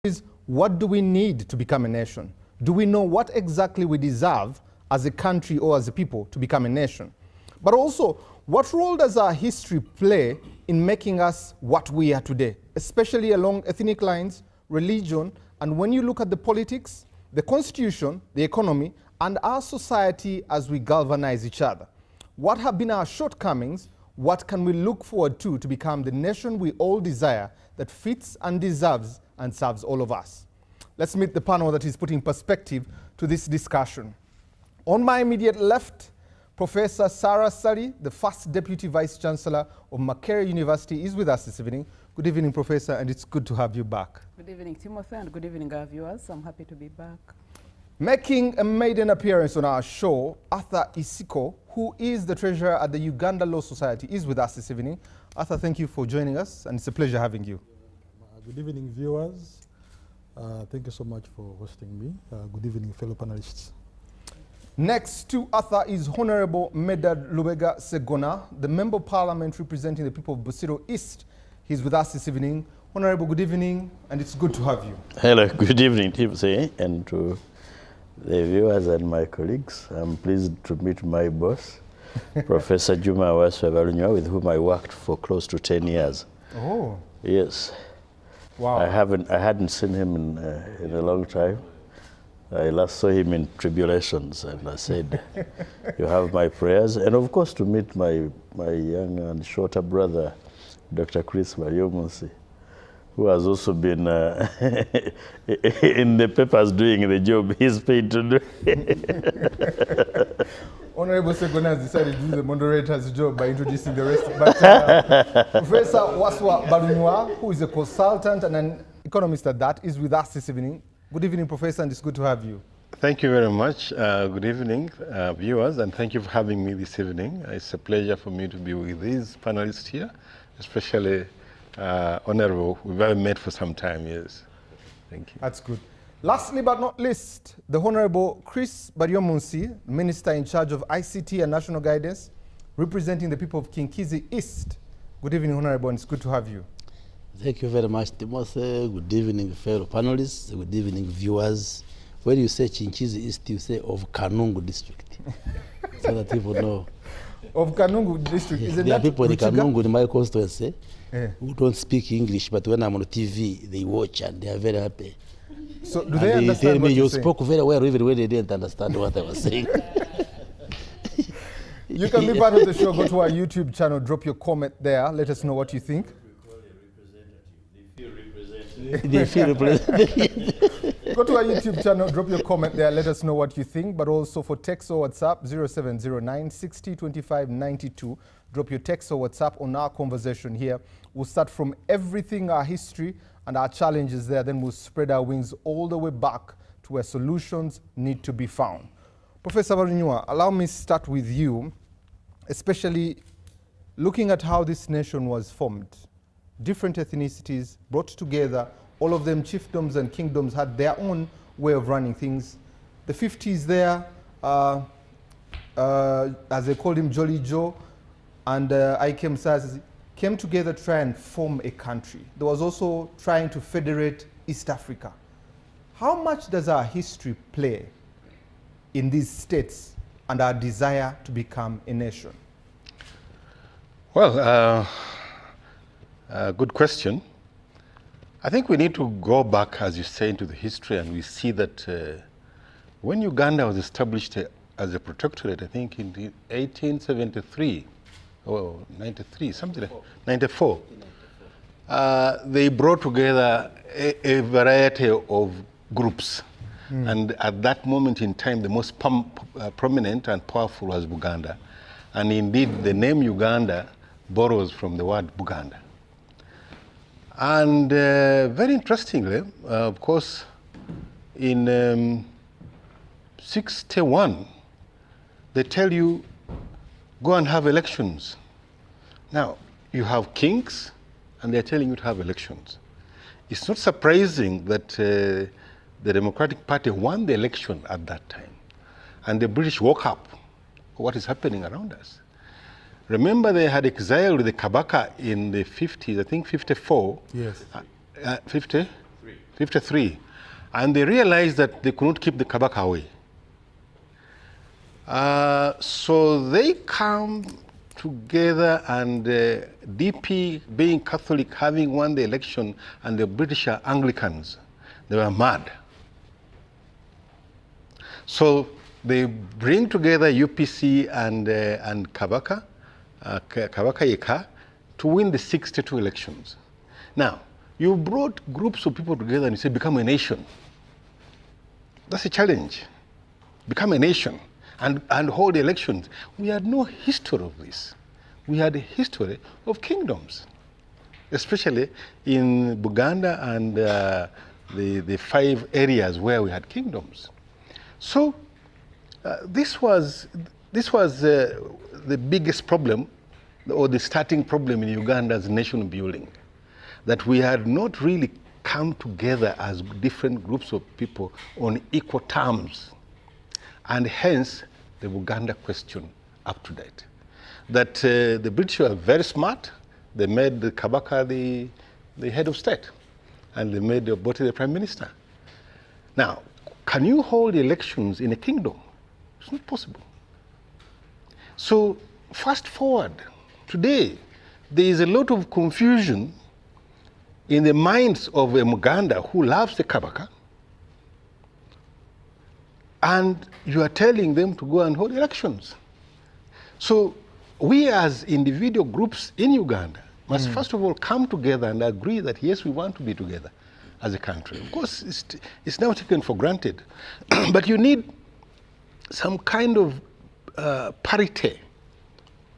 Is what do we need to become a nation? Do we know what exactly we deserve as a country or as a people to become a nation? But also, what role does our history play in making us what we are today, especially along ethnic lines, religion, and when you look at the politics, the constitution, the economy, and our society as we galvanize each other? What have been our shortcomings? What can we look forward to become the nation we all desire that fits and deserves and serves all of us? Let's meet the panel that is putting perspective to this discussion. On my immediate left, Professor Sarah Sari, the first Deputy Vice Chancellor of Makerere University, is with us this evening. Good evening, Professor, and it's good to have you back. Good evening, Timothy, and good evening, our viewers. I'm happy to be back. Making a maiden appearance on our show, Arthur Isiko, who is the treasurer at the Uganda Law Society, is with us this evening. Arthur, thank you for joining us, and it's a pleasure having you. Good evening, viewers. Thank you so much for hosting me. Good evening, fellow panelists. Next to Arthur is Honorable Medad Lubega Segona, the Member of Parliament representing the people of Busiro East. He's with us this evening. Honorable, good evening, and it's good to have you. Hello, good evening, Timothy, and to the viewers and my colleagues. I'm pleased to meet my boss, Professor Juma Awaswe, with whom I worked for close to 10 years. Oh. Yes. Wow. I hadn't seen him in a long time. I last saw him in tribulations, and I said, you have my prayers. And of course, to meet my young and shorter brother, Dr. Chris Mariomusi, who has also been in the papers doing the job he's paid to do. Honorable Segona has decided to do the moderator's job by introducing the rest. But Professor Waswa Barunywa, who is a consultant and an economist at that, is with us this evening. Good evening, Professor, and it's good to have you. Thank you very much. Good evening, viewers, and thank you for having me this evening. It's a pleasure for me to be with these panelists here, especially Honorable. We've met for some time, yes. Thank you. That's good. Lastly but not least, the Honorable Chris Baryomunsi, Minister in charge of ICT and National Guidance, representing the people of Kinkizi East. Good evening, Honorable, and it's good to have you. Thank you very much, Timothy. Good evening, fellow panelists. Good evening, viewers. When you say Chinchizi East, you say of Kanungu district, so that people know. Of Kanungu district, yes, isn't there that are people in Kanungu in my constituency who don't speak English, but when I'm on TV, they watch and they are very happy. So do they understand tell me what you you're spoke very well, even when they didn't understand what I was saying. You can be part of the show. Go to our YouTube channel, drop your comment there. Let us know what you think. They feel represented. Go to our YouTube channel, drop your comment there, let us know what you think. But also for text or WhatsApp, 0709 60 25 92. Drop your text or WhatsApp on our conversation here. We'll start from everything, our history and our challenges there. Then we'll spread our wings all the way back to where solutions need to be found. Professor Barunywa, allow me to start with you, especially looking at how this nation was formed. Different ethnicities brought together, all of them chiefdoms and kingdoms had their own way of running things. The 50s there, as they called him, Jolly Joe, and Ikem Saz came together to try and form a country. There was also trying to federate East Africa. How much does our history play in these states and our desire to become a nation? Well, good question. I think we need to go back, as you say, into the history, and we see that when Uganda was established as a protectorate, I think in 1873 or 93, something like 94, they brought together a variety of groups. And at that moment in time, the most prominent and powerful was Buganda. And indeed, the name Uganda borrows from the word Buganda. And very interestingly, of course, in 61, they tell you, go and have elections. Now, you have kings, and they're telling you to have elections. It's not surprising that the Democratic Party won the election at that time. And the British woke up. What is happening around us? Remember, they had exiled the Kabaka in the 50s, I think 54. Yes. 50? 53. And they realized that they could not keep the Kabaka away. So they come together, and DP, being Catholic, having won the election, and the British are Anglicans, they were mad. So they bring together UPC and Kabaka, Kabaka Yeka, to win the 62 elections. Now, you brought groups of people together and you say, become a nation. That's a challenge. Become a nation and hold elections. We had no history of this. We had a history of kingdoms, especially in Uganda and the 5 areas where we had kingdoms. So this was the biggest problem, or the starting problem in Uganda's nation building, that we had not really come together as different groups of people on equal terms, and hence the Uganda question up to date. That the British were very smart. They made the Kabaka the head of state, and they made Obote the prime minister. Now, can you hold elections in a kingdom? It's not possible. So fast forward, today, there is a lot of confusion in the minds of a Muganda who loves the Kabaka, and you are telling them to go and hold elections. So we as individual groups in Uganda must first of all come together and agree that yes, we want to be together as a country. Of course, it's now taken for granted, but you need some kind of parity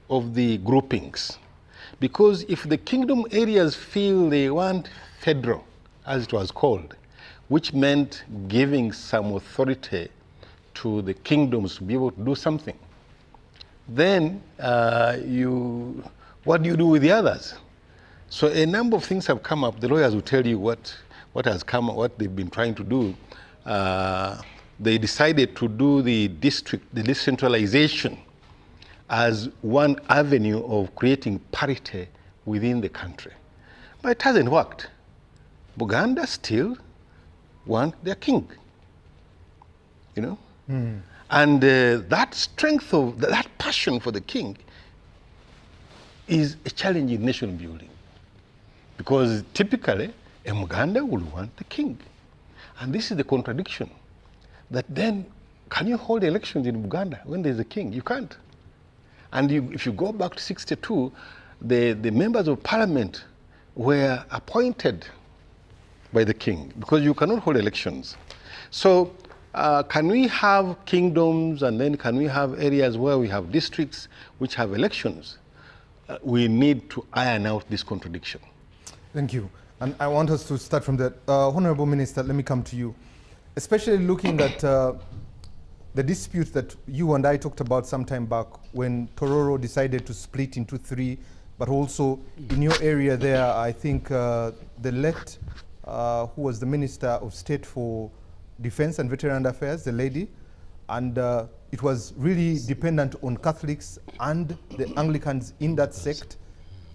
of the groupings. Because if the kingdom areas feel they want federal, as it was called, which meant giving some authority to the kingdoms to be able to do something, then what do you do with the others? So a number of things have come up. The lawyers will tell you what has come up, what they've been trying to do. They decided to do the decentralization as one avenue of creating parity within the country. But it hasn't worked. Buganda still want their king, you know? And that strength of, that passion for the king is a challenge in nation building. Because typically, a Muganda will want the king. And this is the contradiction. That then, can you hold elections in Uganda when there's a king? You can't. And if you go back to 62, the members of parliament were appointed by the king, because you cannot hold elections. So can we have kingdoms, and then can we have areas where we have districts which have elections? We need to iron out this contradiction. Thank you. And I want us to start from that. Honorable Minister, let me come to you. Especially looking at the dispute that you and I talked about some time back when Tororo decided to split into 3, but also in your area there, I think the late, who was the Minister of State for Defense and Veteran Affairs, the lady, and it was really dependent on Catholics and the Anglicans in that sect,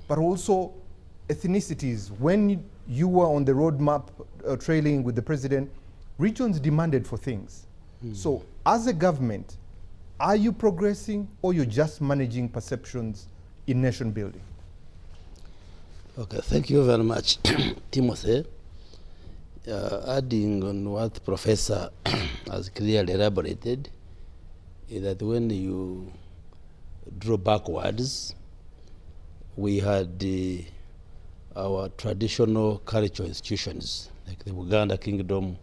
but also ethnicities. When you were on the roadmap trailing with the president, regions demanded for things. So as a government, are you progressing, or you're just managing perceptions in nation building? Okay, thank you very much, Timothy. Adding on what Professor has clearly elaborated, is that when you draw backwards, we had our traditional cultural institutions, like the Buganda Kingdom,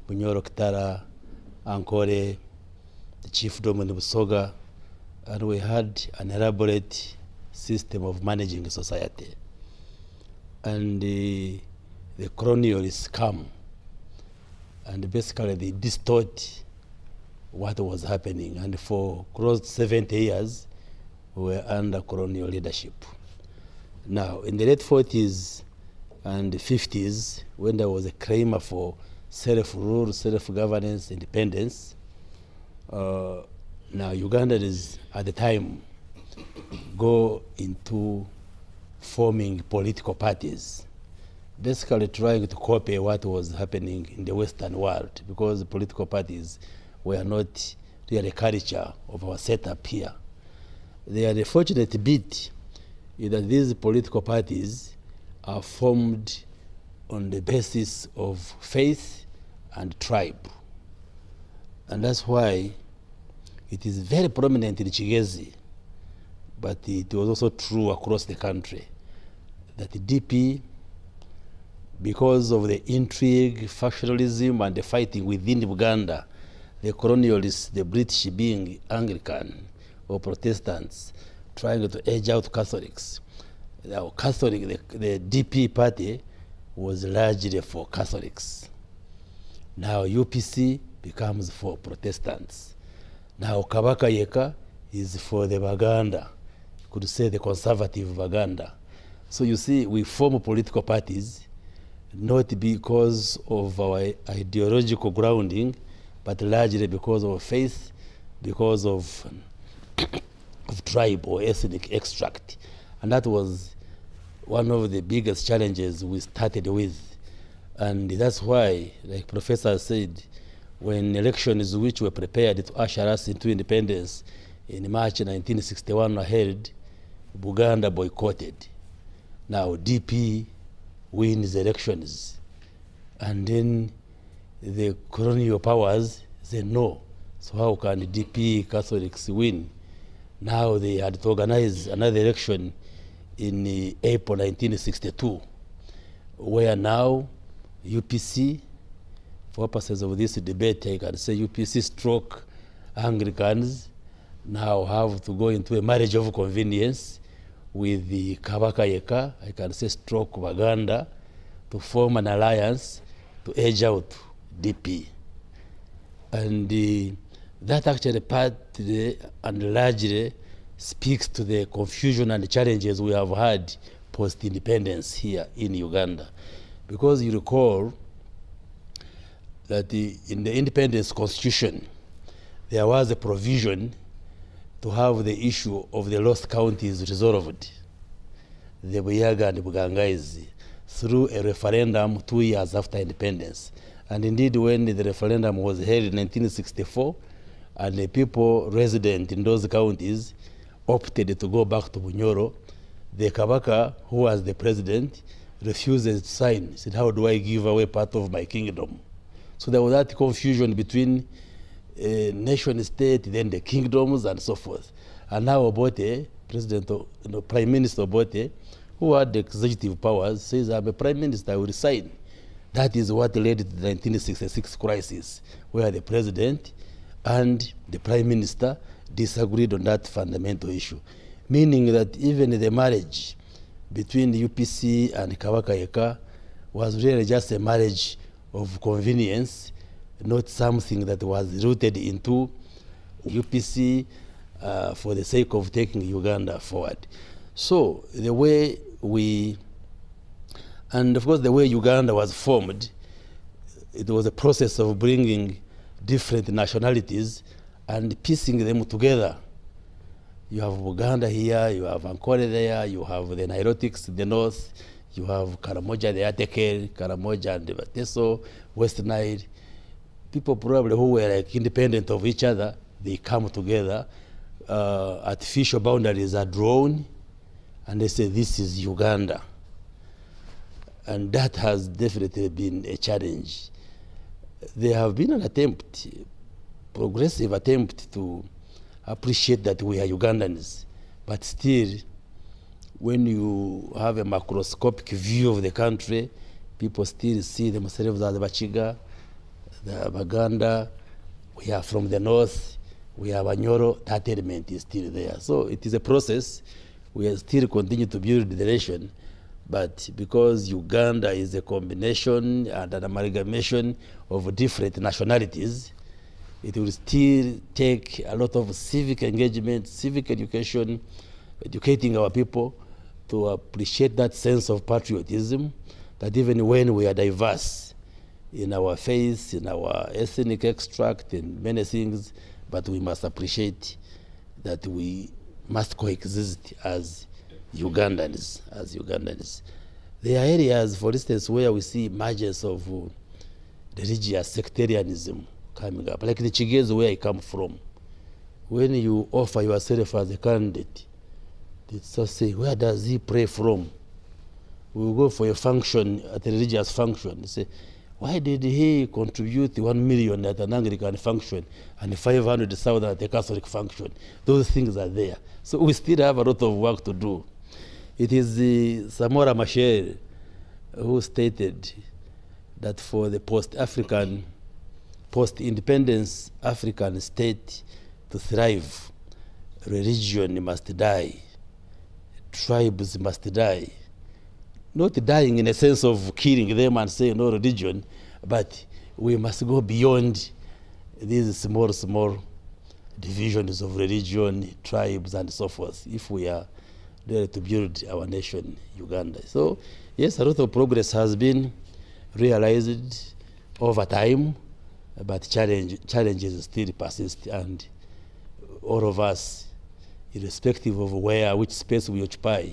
Bunyoro Kitara, Ankole, the chiefdom in Busoga, and we had an elaborate system of managing society. And the colonialists come, and basically they distort what was happening. And for close to 70 years, we were under colonial leadership. Now, in the late 40s and the 50s, when there was a claim for self-rule, self-governance, independence, now Uganda is, at the time, go into forming political parties. basically trying to copy what was happening in the Western world, because the political parties were not really a culture of our setup here. The unfortunate bit is that these political parties are formed on the basis of faith and tribe. And that's why it is very prominent in Chigezi, but it was also true across the country, that the DP, because of the intrigue, factionalism, and the fighting within Uganda, the colonialists, the British being Anglican or Protestants, trying to edge out Catholics. Now, the DP party was largely for Catholics. Now UPC becomes for Protestants. Now Kabaka Yeka is for the Baganda, you could say the conservative Baganda. So you see, we form political parties not because of our ideological grounding, but largely because of faith, because of tribe or ethnic extract. And that was one of the biggest challenges we started with. And that's why, like Professor said, when elections which were prepared to usher us into independence in March 1961 were held, Uganda boycotted. Now DP wins elections. And then the colonial powers said no. So how can the DP Catholics win? Now they had to organize another election in April 1962, where now UPC, for purposes of this debate, I can say UPC stroke Anglicans now have to go into a marriage of convenience with the Kabaka Yeka, I can say stroke Baganda, to form an alliance to edge out DP. And that actually partly and largely speaks to the confusion and the challenges we have had post-independence here in Uganda. Because you recall that in the independence constitution, there was a provision to have the issue of the lost counties resolved, the Buyaga and Bugangaizi, through a referendum 2 years after independence. And indeed, when the referendum was held in 1964, and the people resident in those counties opted to go back to Bunyoro, the Kabaka, who was the president, refused to sign. He said, how do I give away part of my kingdom? So there was that confusion between nation state, then the kingdoms, and so forth. And now Obote, Prime Minister Obote, who had the executive powers, says, I'm a prime minister, I will resign. That is what led to the 1966 crisis, where the president and the prime minister disagreed on that fundamental issue, meaning that even the marriage between the UPC and Kabaka Yeka was really just a marriage of convenience, not something that was rooted into UPC for the sake of taking Uganda forward. So the way and of course the way Uganda was formed, it was a process of bringing different nationalities and piecing them together. You have Uganda here, you have Ankole there, you have the Nilotics in the north, you have Karamoja, the Ateke, Karamoja and the Bateso, West Nile. People probably who were like independent of each other, they come together, artificial boundaries are drawn, and they say this is Uganda. And that has definitely been a challenge. There have been an attempt, progressive attempt to appreciate that we are Ugandans, but still, when you have a macroscopic view of the country, people still see themselves as the Bachiga, the Baganda, we are from the north, we are Banyoro, that element is still there. So it is a process. We are still continue to build the nation, but because Uganda is a combination and an amalgamation of different nationalities, it will still take a lot of civic engagement, civic education, educating our people to appreciate that sense of patriotism, that even when we are diverse in our faith, in our ethnic extract, in many things, but we must appreciate that we must coexist as Ugandans, There are areas, for instance, where we see emergence of religious sectarianism coming up, like the Chigezo where I come from. When you offer yourself as a candidate, they just say, where does he pray from? We will go for a function, at a religious function. They say, why did he contribute 1 million at an Anglican function and 500,000 at a Catholic function? Those things are there. So we still have a lot of work to do. It is Samora Machel who stated that for the post-African, post-independence African state to thrive, religion must die, tribes must die. Not dying in a sense of killing them and saying no religion, but we must go beyond these small divisions of religion, tribes, and so forth, if we are there to build our nation, Uganda. So, yes, a lot of progress has been realized over time, but challenges still persist, and all of us, irrespective of which space we occupy,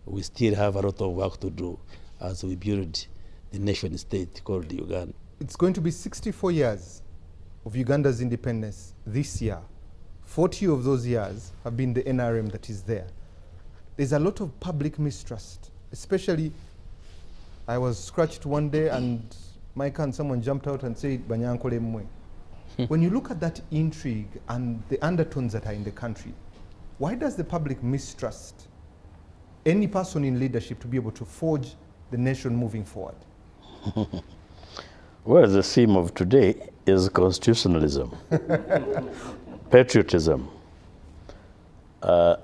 we still have a lot of work to do as we build the nation state called Uganda. It's going to be 64 years of Uganda's independence this year. 40 of those years have been the NRM that is there. There's a lot of public mistrust, especially I was scratched one day and someone jumped out and said, Banyankole mwe. When you look at that intrigue and the undertones that are in the country, why does the public mistrust any person in leadership to be able to forge the nation moving forward? Well, the theme of today is constitutionalism, patriotism. I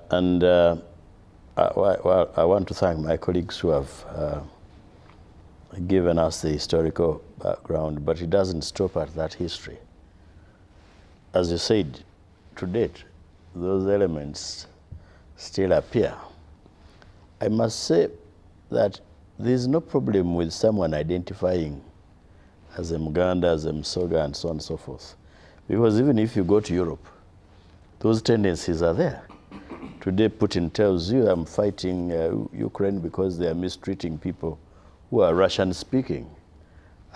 want to thank my colleagues who have given us the historical background, but it doesn't stop at that history. As you said, to date, those elements still appear. I must say that there's no problem with someone identifying as a Muganda, as a Msoga, and so on and so forth. Because even if you go to Europe, those tendencies are there. Today, Putin tells you, I'm fighting Ukraine because they are mistreating people who are Russian-speaking.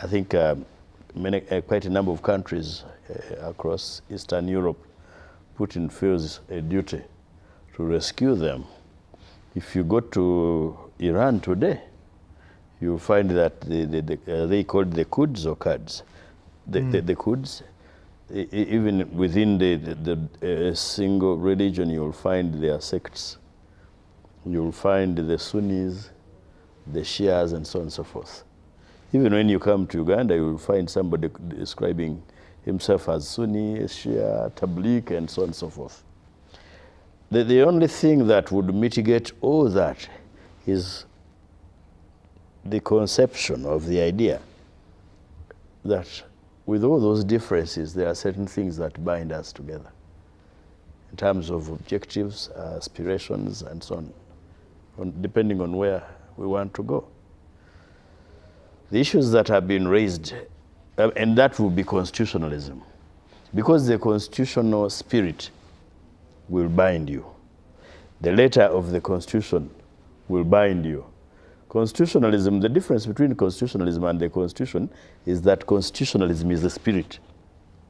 I think quite a number of countries across Eastern Europe, Putin feels a duty to rescue them. If you go to Iran today, you find that they call it the Kurds or Kurds. The Kurds, even within the single religion, you'll find their sects. You'll find the Sunnis, the Shias, and so on and so forth. Even when you come to Uganda, you'll find somebody describing himself as Sunni, Shia, Tabligh, and so on and so forth. The only thing that would mitigate all that is the conception of the idea that with all those differences, there are certain things that bind us together in terms of objectives, aspirations, and so on, depending on where we want to go. The issues that have been raised, and that will be constitutionalism, because the constitutional spirit will bind you. The letter of the Constitution will bind you. Constitutionalism, the difference between constitutionalism and the Constitution is that constitutionalism is the spirit.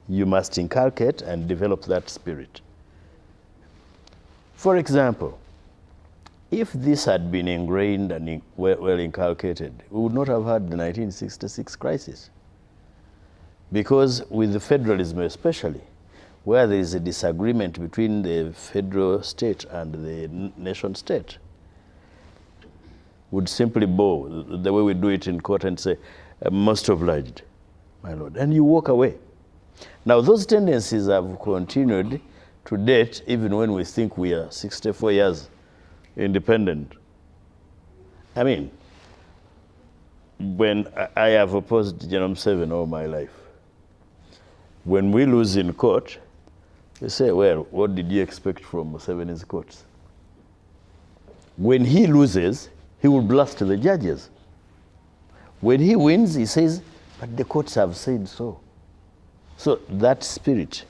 You must inculcate and develop that spirit. For example, if this had been ingrained and well inculcated, we would not have had the 1966 crisis. Because with the federalism especially, where there is a disagreement between the federal state and the nation state, would simply bow the way we do it in court and say, most obliged, my lord, and you walk away. Now those tendencies have continued to date, even when we think we are 64 years independent. I mean, when I have opposed General Museveni all my life, when we lose in court, they say, well, what did you expect from Museveni's courts? When he loses, he will blast the judges. When he wins, he says, but the courts have said so. So that spirit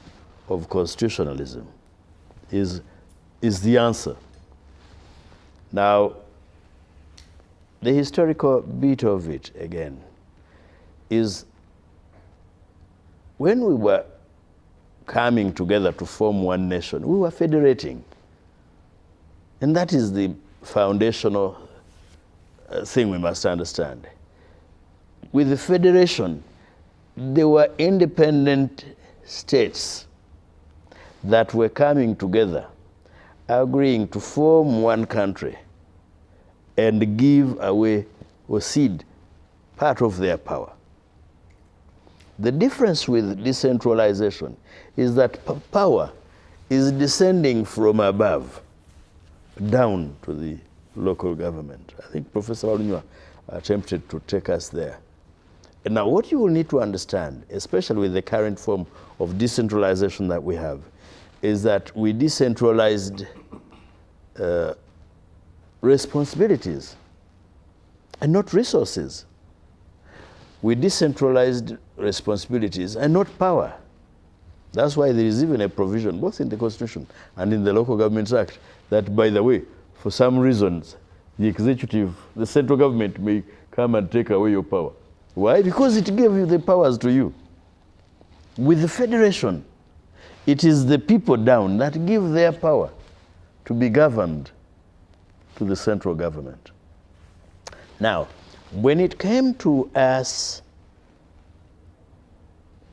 of constitutionalism is the answer. Now, the historical bit of it again is when we were coming together to form one nation, we were federating. And that is the foundational thing we must understand. With the federation, there were independent states that were coming together, agreeing to form one country and give away or cede part of their power. The difference with decentralization is that power is descending from above down to the local government. I think Professor Walunywa attempted to take us there. And now what you will need to understand, especially with the current form of decentralization that we have, is that we decentralized responsibilities and not resources. We decentralized responsibilities and not power. That's why there is even a provision, both in the Constitution and in the Local Governments Act, that, by the way, for some reasons, the executive, the central government may come and take away your power. Why? Because it gave you the powers to you. With the federation, it is the people down that give their power to be governed to the central government. Now, when it came to us,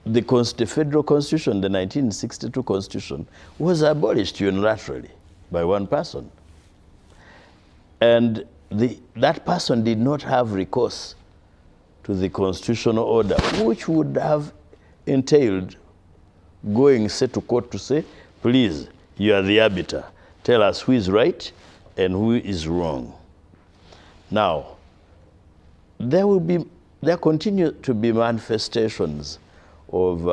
the Federal Constitution, the 1962 Constitution, was abolished unilaterally by one person. And that person did not have recourse to the constitutional order, which would have entailed going, say, to court to say, please, you are the arbiter. Tell us who is right and who is wrong. Now, there continue to be manifestations of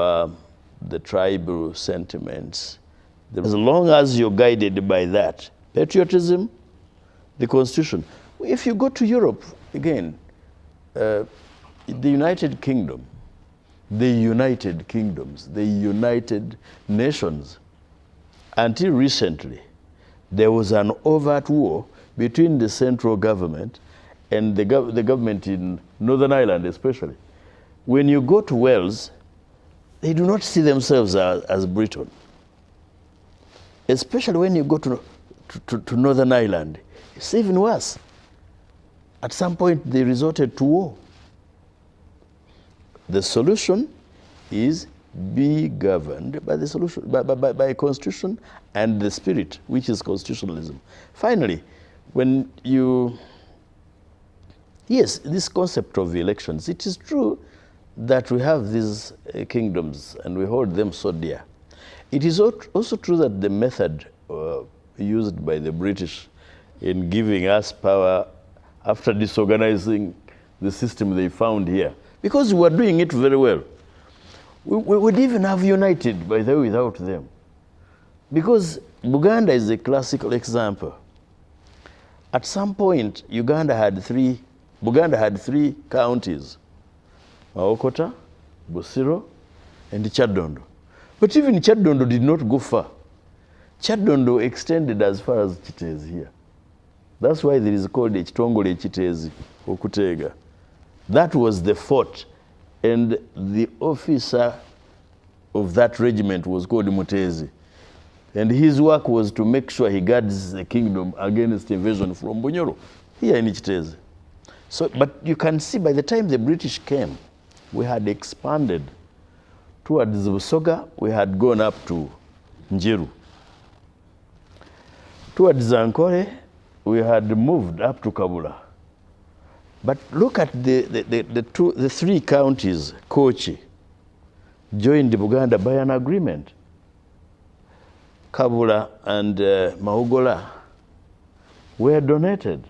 the tribal sentiments. As long as you're guided by that, patriotism, the Constitution. If you go to Europe, again, the United Kingdom, the United Kingdoms, the United Nations, until recently, there was an overt war between the central government and the government in Northern Ireland especially. When you go to Wales, they do not see themselves as Britain. Especially when you go to Northern Ireland, it's even worse. At some point, they resorted to war. The solution is be governed by the solution, by a constitution and the spirit, which is constitutionalism. Finally, when you, yes, this concept of elections, it is true that we have these kingdoms and we hold them so dear. It is also true that the method used by the British in giving us power after disorganizing the system they found here, because we were doing it very well. We would even have united, by the way, without them. Because Uganda is a classical example. At some point, Buganda had three counties, Maokota, Busiro, and Kyadondo. But even Kyadondo did not go far. Kyadondo extended as far as Kitezi here. That's why there is called Ekitongole Kitezi, Okutega. That was the fort, and the officer of that regiment was called Mutezi. And his work was to make sure he guards the kingdom against invasion from Bunyoro, here in Kitezi. So, but you can see by the time the British came, we had expanded towards Busoga, we had gone up to Njiru. Towards Zankore, we had moved up to Kabula. But look at the three counties, Kochi, joined Buganda by an agreement. Kabula and Maogola were donated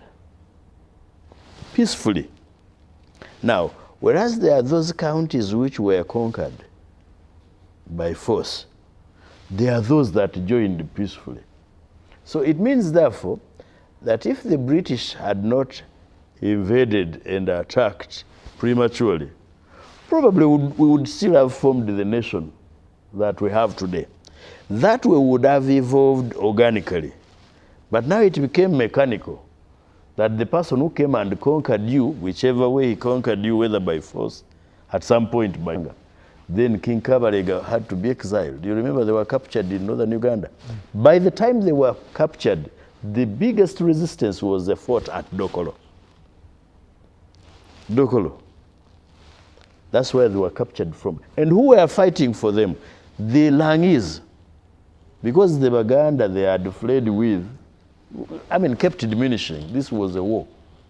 peacefully. Now, whereas there are those counties which were conquered by force, there are those that joined peacefully. So it means, therefore, that if the British had not invaded and attacked prematurely, probably we would still have formed the nation that we have today. That way would have evolved organically. But now it became mechanical that the person who came and conquered you, whichever way he conquered you, whether by force, at some point by anger, then King Kabalega had to be exiled. You remember they were captured in northern Uganda. By the time they were captured, the biggest resistance was the fort at Dokolo. Dokolo. That's where they were captured from. And who were fighting for them? The Langese. Because the Baganda they had fled with, kept diminishing. This was a war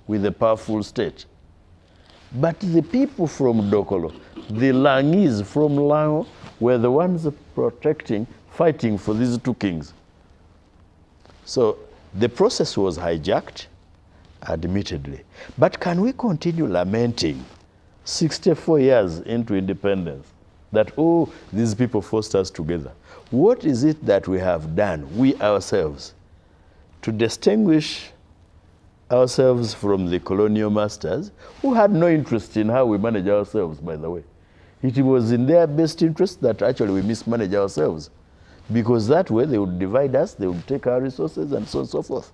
with a powerful state. But the people from Dokolo, the Langese from Lango, were the ones protecting, fighting for these two kings. So the process was hijacked, admittedly. But can we continue lamenting 64 years into independence that, oh, these people forced us together? What is it that we have done, we ourselves, to distinguish ourselves from the colonial masters who had no interest in how we manage ourselves, by the way? It was in their best interest that actually we mismanage ourselves, because that way they would divide us, they would take our resources, and so on and so forth.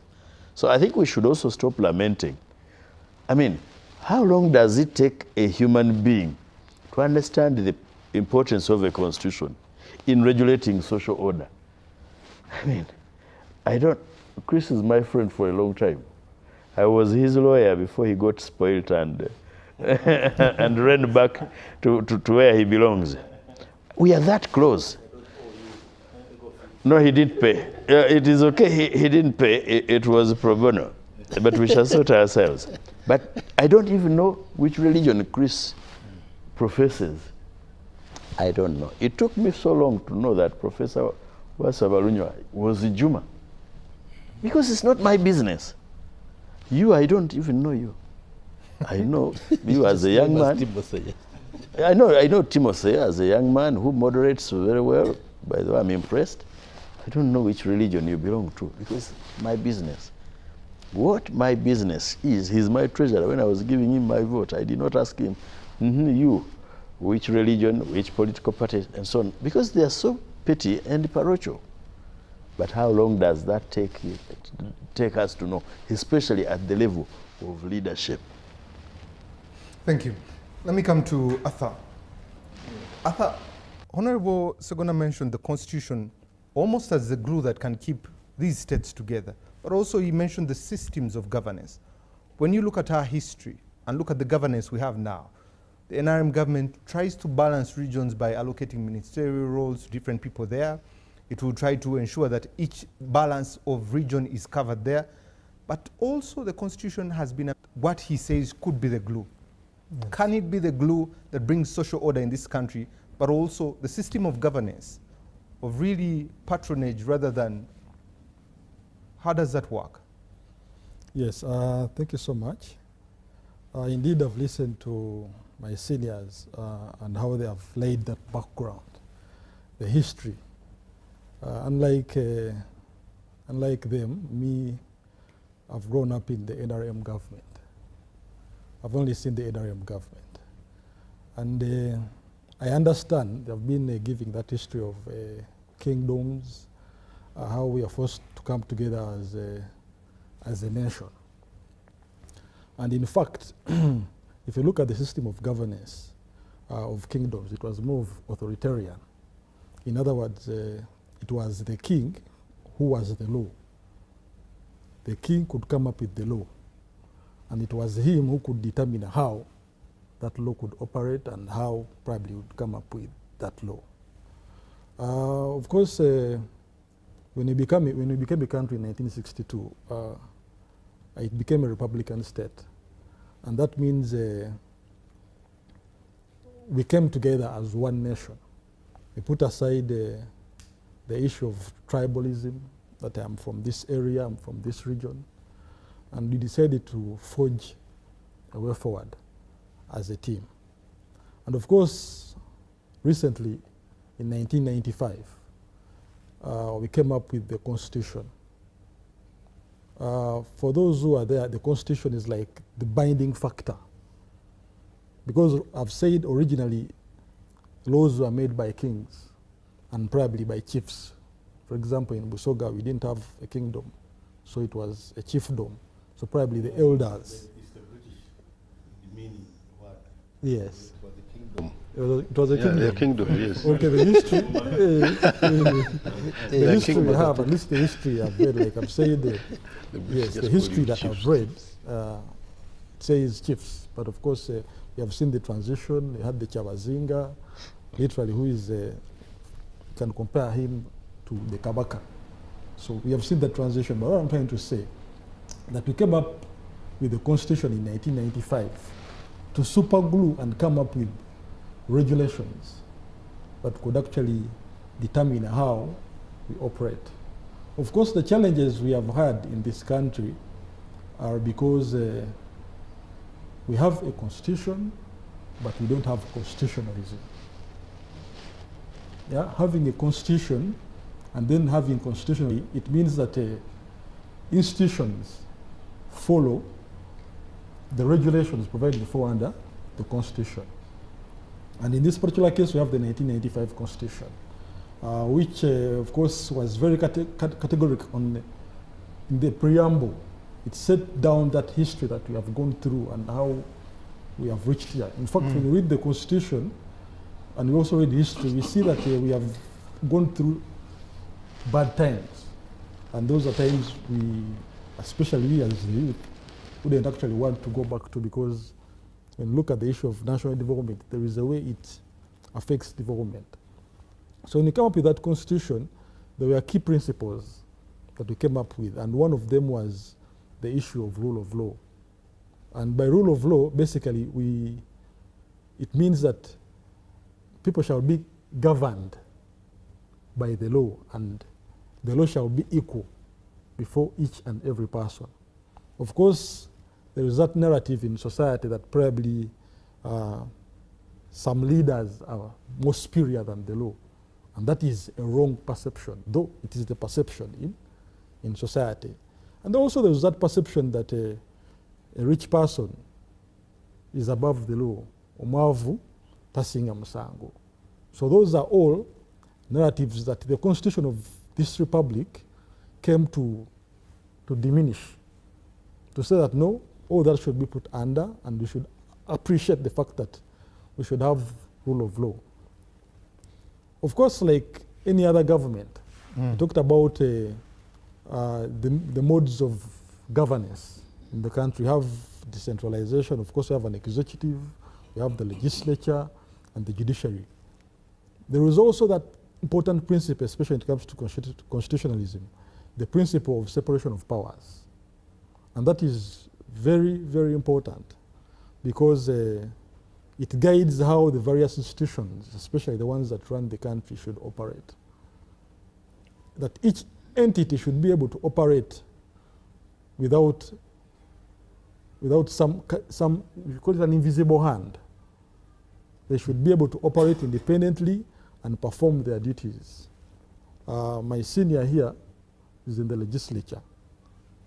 So I think we should also stop lamenting. How long does it take a human being to understand the importance of a constitution in regulating social order? Chris is my friend for a long time. I was his lawyer before he got spoiled and and ran back to where he belongs. We are that close. No, he didn't pay. It is okay, he didn't pay. It was pro bono. But we shall sort ourselves. But I don't even know which religion Chris professes. I don't know. It took me so long to know that Professor Wasabalunywa was a Juma. Because it's not my business. I don't even know you. I know you as a young man. I know Timothy as a young man who moderates very well. By the way, I'm impressed. I don't know which religion you belong to, because it's my business. What my business is, he's my treasurer. When I was giving him my vote, I did not ask him, you, which religion, which political party, and so on, because they are so petty and parochial. But how long does that take us to know, especially at the level of leadership? Thank you. Let me come to Arthur. Arthur, Honorable Segona mentioned the Constitution almost as the glue that can keep these states together. But also he mentioned the systems of governance. When you look at our history and look at the governance we have now, the NRM government tries to balance regions by allocating ministerial roles to different people there. It will try to ensure that each balance of region is covered there. But also the Constitution has been what he says could be the glue. Yes. Can it be the glue that brings social order in this country, but also the system of governance, of really patronage rather than, how does that work? Yes, thank you so much. Indeed, I've listened to my seniors and how they have laid that background, the history. Unlike them, me, I've grown up in the NRM government. I've only seen the NRM government. And I understand they've been giving that history of kingdoms, how we are forced to come together as a nation. And in fact, if you look at the system of governance of kingdoms, it was more authoritarian. In other words, it was the king who was the law. The king could come up with the law, and it was him who could determine how that law could operate and how probably would come up with that law. Of course, when we became a country in 1962, it became a Republican state. And that means we came together as one nation. We put aside the issue of tribalism, that I'm from this area, I'm from this region, and we decided to forge a way forward as a team. And of course, recently, in 1995, we came up with the Constitution. For those who are there, the Constitution is like the binding factor. Because I've said originally, laws were made by kings and probably by chiefs. For example, in Busoga, we didn't have a kingdom, so it was a chiefdom. So probably the elders. It's the British meaning what? Yes. For the kingdom. It was a Yeah, kingdom. their kingdom, yes. Okay, the history, the history kingdom we of have, at least the history I've read, like I've said, yes, the history that I've read says chiefs. But of course, we have seen the transition. We had the Chabazinga, literally, who is, can compare him to the Kabaka. So we have seen the transition. But what I'm trying to say, that we came up with the Constitution in 1995 to superglue and come up with regulations that could actually determine how we operate. Of course, the challenges we have had in this country are because we have a constitution, but we don't have constitutionalism. Yeah, having a constitution and then having constitutionalism, it means that institutions follow the regulations provided for under the constitution. And in this particular case, we have the 1995 Constitution, which, of course, was very categorical in the preamble. It set down that history that we have gone through and how we have reached here. In fact, when we read the Constitution, and we also read history, we see that we have gone through bad times. And those are times we, especially we as the youth, wouldn't actually want to go back to, because when you look at the issue of national development, there is a way it affects development. So when we come up with that constitution, there were key principles that we came up with, and one of them was the issue of rule of law. And by rule of law, basically, it means that people shall be governed by the law, and the law shall be equal before each and every person. Of course, there is that narrative in society that probably some leaders are more superior than the law. And that is a wrong perception, though it is the perception in society. And also there is that perception that a rich person is above the law. Omwavu tasinga musango. So those are all narratives that the constitution of this republic came to diminish. To say that no, all that should be put under, and we should appreciate the fact that we should have rule of law. Of course, like any other government, we talked about the modes of governance in the country. We have decentralization, of course we have an executive, we have the legislature and the judiciary. There is also that important principle, especially when it comes to constitutionalism, the principle of separation of powers. And that is very, very important, because it guides how the various institutions, especially the ones that run the country, should operate. That each entity should be able to operate without some, we call it an invisible hand. They should be able to operate independently and perform their duties. My senior here is in the legislature.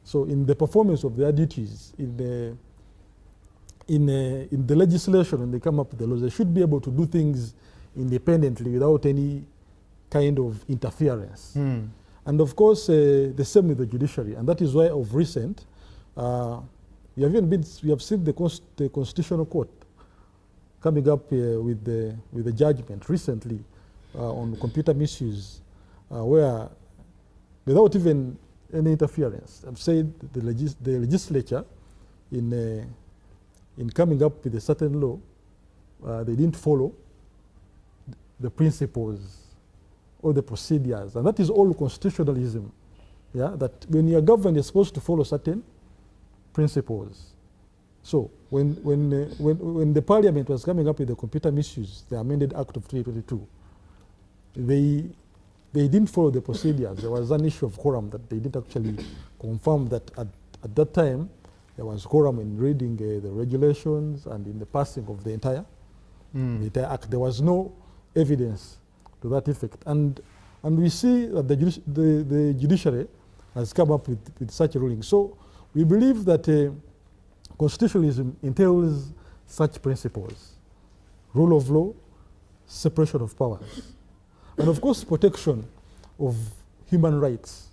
So in the performance of their duties, in the legislation, when they come up with the laws, they should be able to do things independently without any kind of interference. And of course, the same with the judiciary. And that is why of recent, we have seen the Constitutional Court coming up with the judgment recently on computer misuse, where without even any interference, I've said the legislature in coming up with a certain law, they didn't follow the principles or the procedures, and that is all constitutionalism. Yeah, that when you are governed, you're supposed to follow certain principles. So when the parliament was coming up with the computer misuse, the amended Act of 2022, they didn't follow the procedures. There was an issue of quorum that they didn't actually confirm that at that time there was quorum in reading the regulations and in the passing of the entire act. There was no evidence to that effect. And we see that the judiciary has come up with such a ruling. So we believe that constitutionalism entails such principles: rule of law, separation of powers, and of course protection of human rights.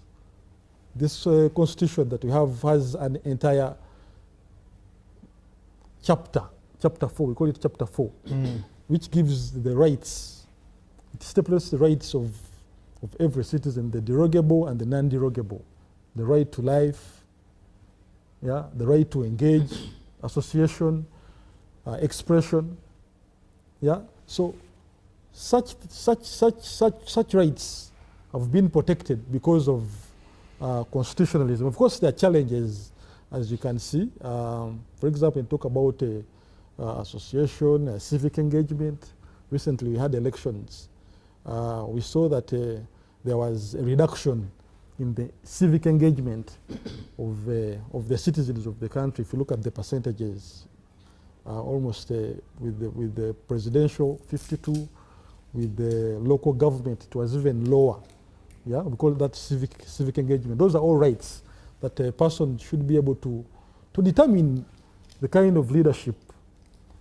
This constitution that we have has an entire chapter 4, we call it chapter 4, which gives the rights, it stipulates the rights of every citizen, the derogable and the non-derogable, the right to life, yeah, the right to engage, association, expression, yeah. So such rights have been protected because of constitutionalism. Of course, there are challenges, as you can see. For example, talk about association, civic engagement. Recently, we had elections. We saw that there was a reduction in the civic engagement of the citizens of the country. If you look at the percentages, almost with the presidential 52, with the local government it was even lower. Yeah, we call that civic engagement. Those are all rights that a person should be able to determine the kind of leadership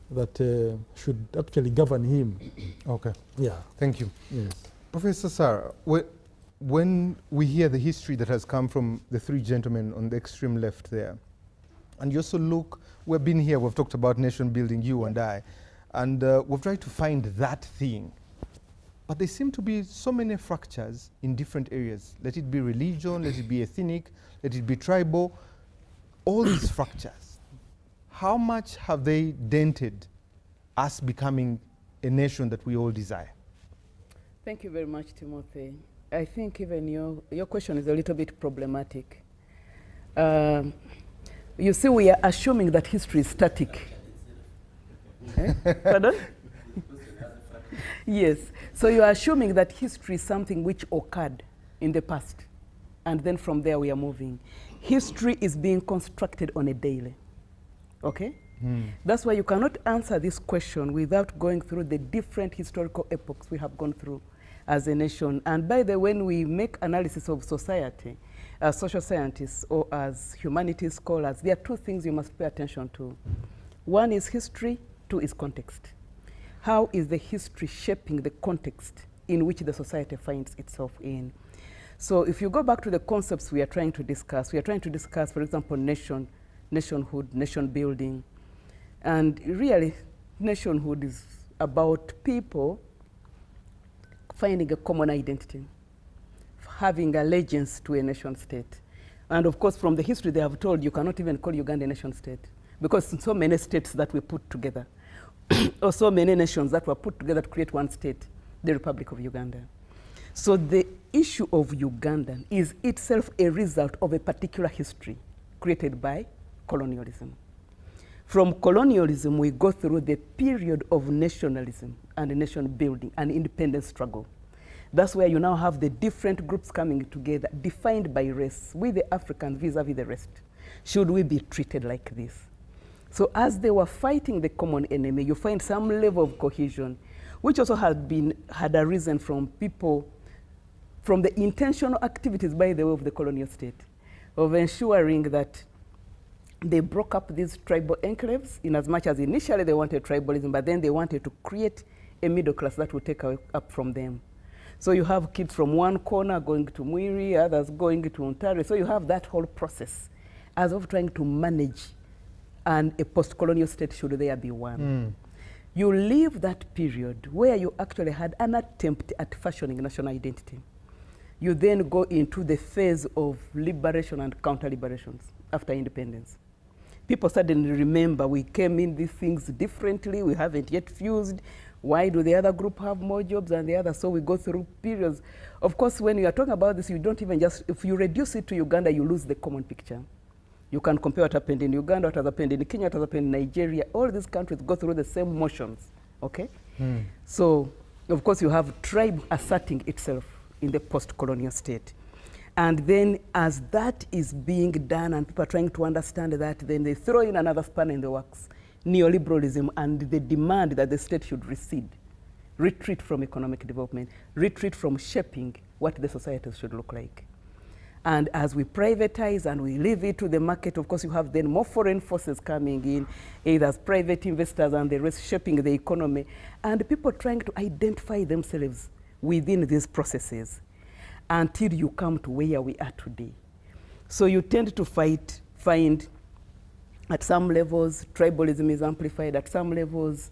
that should actually govern him. Okay. Yeah. Thank you. Yes. Professor Sarah, when we hear the history that has come from the three gentlemen on the extreme left there, and you also look, we've been here, we've talked about nation building, you and I, and we've tried to find that thing. But there seem to be so many fractures in different areas. Let it be religion, let it be ethnic, let it be tribal, all these fractures. How much have they dented us becoming a nation that we all desire? Thank you very much, Timothy. I think even your question is a little bit problematic. You see, we are assuming that history is static. Pardon? Yes. So you are assuming that history is something which occurred in the past. And then from there we are moving. History is being constructed on a daily. Okay? That's why you cannot answer this question without going through the different historical epochs we have gone through as a nation. And by the way, when we make analysis of society, as social scientists or as humanities scholars, there are two things you must pay attention to. One is history, two is context. How is the history shaping the context in which the society finds itself in? So if you go back to the concepts we are trying to discuss, for example, nationhood, nation building. And really, nationhood is about people finding a common identity, having allegiance to a nation state. And of course, from the history they have told, you cannot even call Uganda a nation state, because so many states that we put together, or so many nations that were put together to create one state, the Republic of Uganda. So the issue of Uganda is itself a result of a particular history created by colonialism. From colonialism, we go through the period of nationalism and nation building and independence struggle. That's where you now have the different groups coming together, defined by race, with the Africans vis-a-vis the rest. Should we be treated like this? So as they were fighting the common enemy, you find some level of cohesion, which also had arisen from people, from the intentional activities, by the way, of the colonial state, of ensuring that they broke up these tribal enclaves, in as much as initially they wanted tribalism, but then they wanted to create a middle class that would take up from them. So you have kids from one corner going to Mwiri, others going to Ontari. So you have that whole process as of trying to manage and a post-colonial state should there be one. You leave that period where you actually had an attempt at fashioning national identity. You then go into the phase of liberation and counter-liberations after independence. People suddenly remember we came in these things differently, we haven't yet fused. Why do the other group have more jobs than the other? So we go through periods. Of course, when you are talking about this, you don't even just, if you reduce it to Uganda, you lose the common picture. You can compare what happened in Uganda, what has happened in Kenya, what has happened in Nigeria. All these countries go through the same motions, okay? So, of course, you have tribe asserting itself in the post-colonial state. And then as that is being done and people are trying to understand that, then they throw in another spanner in the works, neoliberalism and the demand that the state should recede, retreat from economic development, retreat from shaping what the society should look like. And as we privatize and we leave it to the market, of course, you have then more foreign forces coming in, either as private investors and the rest shaping the economy, and people trying to identify themselves within these processes until you come to where we are today. So you tend to find at some levels, tribalism is amplified, at some levels,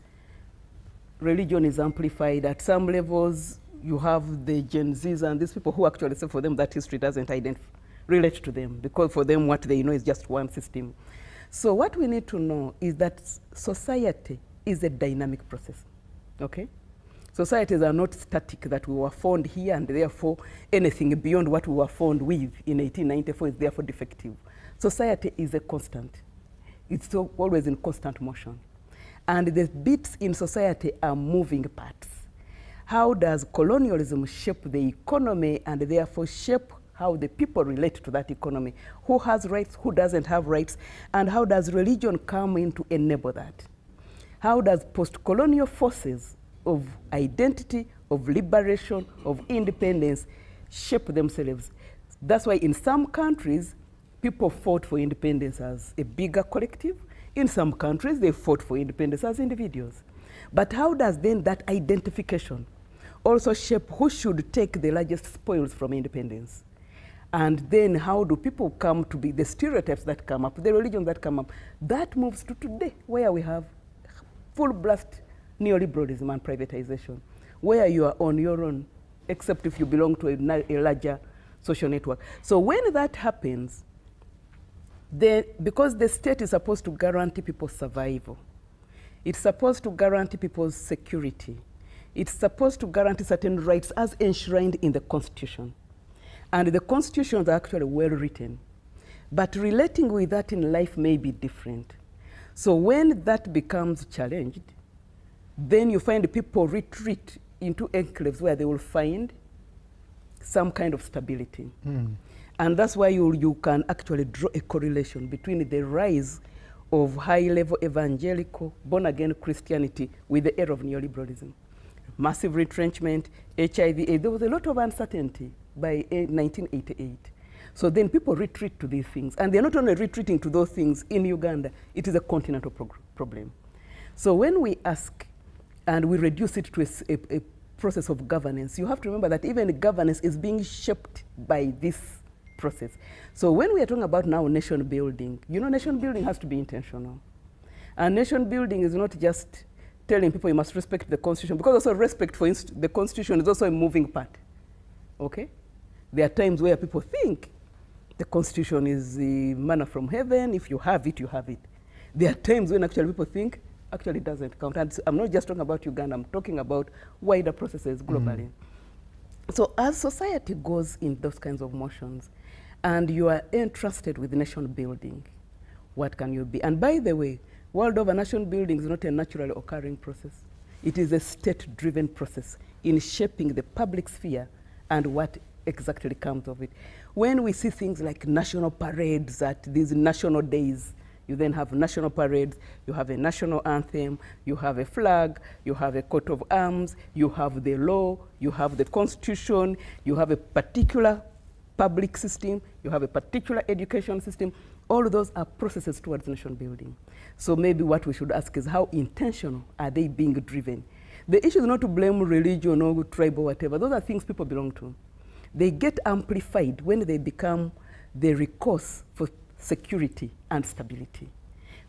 religion is amplified, at some levels, you have the Gen Zs and these people who actually say for them that history doesn't relate to them, because for them what they know is just one system. So what we need to know is that society is a dynamic process, okay? Societies are not static, that we were formed here and therefore anything beyond what we were formed with in 1894 is therefore defective. Society is a constant. It's always in constant motion. And the bits in society are moving parts. How does colonialism shape the economy and therefore shape how the people relate to that economy? Who has rights, who doesn't have rights, and how does religion come in to enable that? How does post-colonial forces of identity, of liberation, of independence shape themselves? That's why in some countries, people fought for independence as a bigger collective. In some countries, they fought for independence as individuals. But how does then that identification also shape who should take the largest spoils from independence? And then how do people come to be the stereotypes that come up, the religions that come up? That moves to today, where we have full blast neoliberalism and privatization, where you are on your own, except if you belong to a larger social network. So when that happens, then, because the state is supposed to guarantee people's survival, it's supposed to guarantee people's security, it's supposed to guarantee certain rights as enshrined in the Constitution. And the constitutions are actually well written. But relating with that in life may be different. So when that becomes challenged, then you find people retreat into enclaves where they will find some kind of stability. And that's why you can actually draw a correlation between the rise of high-level evangelical, born-again Christianity with the era of neoliberalism. Massive retrenchment, HIV, there was a lot of uncertainty by 1988. So then people retreat to these things. And they're not only retreating to those things in Uganda, it is a continental problem. So when we ask and we reduce it to a process of governance, you have to remember that even governance is being shaped by this process. So when we are talking about now nation building, you know, nation building has to be intentional. And nation building is not just telling people you must respect the Constitution, because also respect for the Constitution is also a moving part, okay? There are times where people think the Constitution is the manna from heaven. If you have it, you have it. There are times when actually people think actually it doesn't count. And I'm not just talking about Uganda, I'm talking about wider processes globally. So as society goes in those kinds of motions, and you are entrusted with nation building, what can you be? And by the way, world over, nation building is not a naturally occurring process. It is a state-driven process in shaping the public sphere and what exactly comes of it. When we see things like national parades at these national days, you then have national parades, you have a national anthem, you have a flag, you have a coat of arms, you have the law, you have the Constitution, you have a particular public system, you have a particular education system. All of those are processes towards nation building. So maybe what we should ask is how intentional are they being driven? The issue is not to blame religion or tribe or whatever. Those are things people belong to. They get amplified when they become the recourse for security and stability.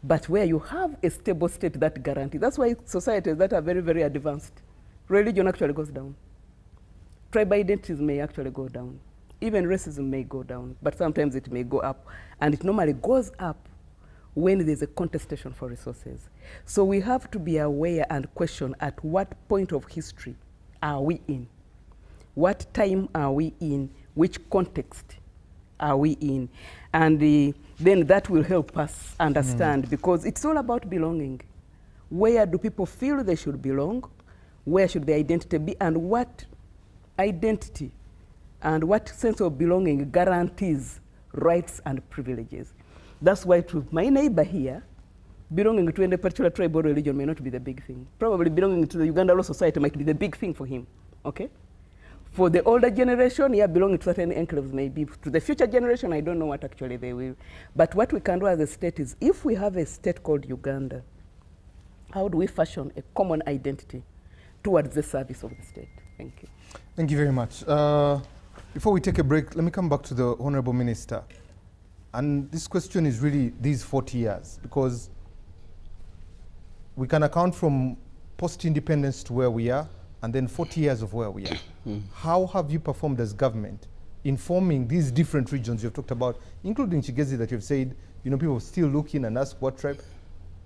But where you have a stable state that guarantees, that's why societies that are very, very advanced, religion actually goes down. Tribe identities may actually go down. Even racism may go down, but sometimes it may go up. And it normally goes up when there's a contestation for resources. So we have to be aware and question at what point of history are we in? What time are we in? Which context are we in? And then that will help us understand, because it's all about belonging. Where do people feel they should belong? Where should their identity be? And what identity and what sense of belonging guarantees rights and privileges? That's why to my neighbor here, belonging to any particular tribe or religion may not be the big thing. Probably belonging to the Uganda Law Society might be the big thing for him, okay? For the older generation, yeah, belonging to certain enclaves may be. To the future generation, I don't know what actually they will. But what we can do as a state is, if we have a state called Uganda, how do we fashion a common identity towards the service of the state? Thank you. Thank you very much. Before we take a break, let me come back to the Honorable Minister. And this question is really these 40 years, because we can account from post-independence to where we are, and then 40 years of where we are. How have you performed as government in forming these different regions you've talked about, including Chigezi that you've said, you know, people still looking and ask what tribe,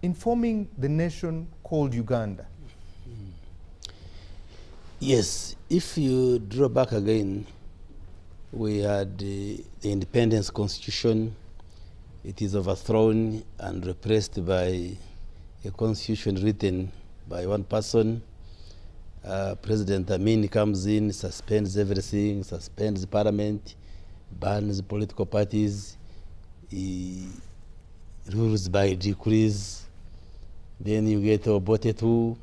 in forming the nation called Uganda? Yes, if you draw back again, we had the independence constitution. It is overthrown and replaced by a constitution written by one person. President Amin comes in, suspends everything, suspends the parliament, bans political parties, he rules by decrees. Then you get Obotetu.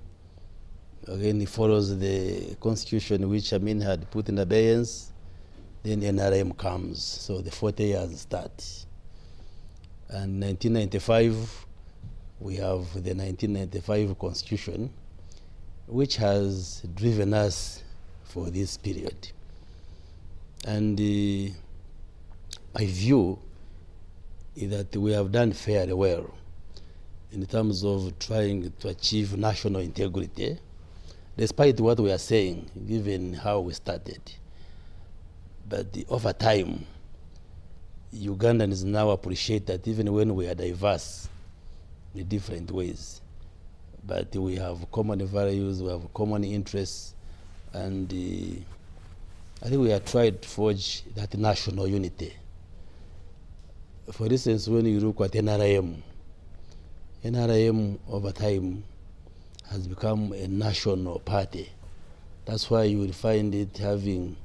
Again, he follows the constitution which Amin had put in abeyance. Then NRM comes, so the 40 years start. And 1995, we have the 1995 constitution, which has driven us for this period. And my view is that we have done fairly well in terms of trying to achieve national integrity, despite what we are saying, given how we started. But over time, Ugandans now appreciate that even when we are diverse in different ways, but we have common values, we have common interests, and I think we have tried to forge that national unity. For instance, when you look at NRM over time has become a national party. That's why you will find it having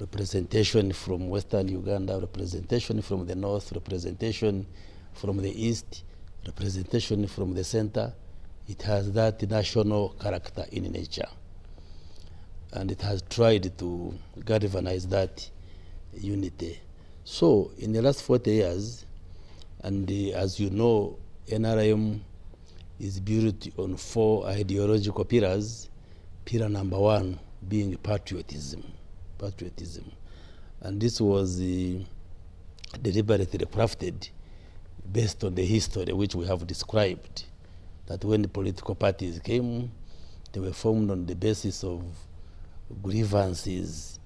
representation from Western Uganda, representation from the north, representation from the east, representation from the center. It has that national character in nature. And it has tried to galvanize that unity. So in the last 40 years, and as you know, NRM is built on 4 ideological pillars. Pillar number 1 being patriotism. And this was deliberately crafted based on the history which we have described, that when the political parties came, they were formed on the basis of grievances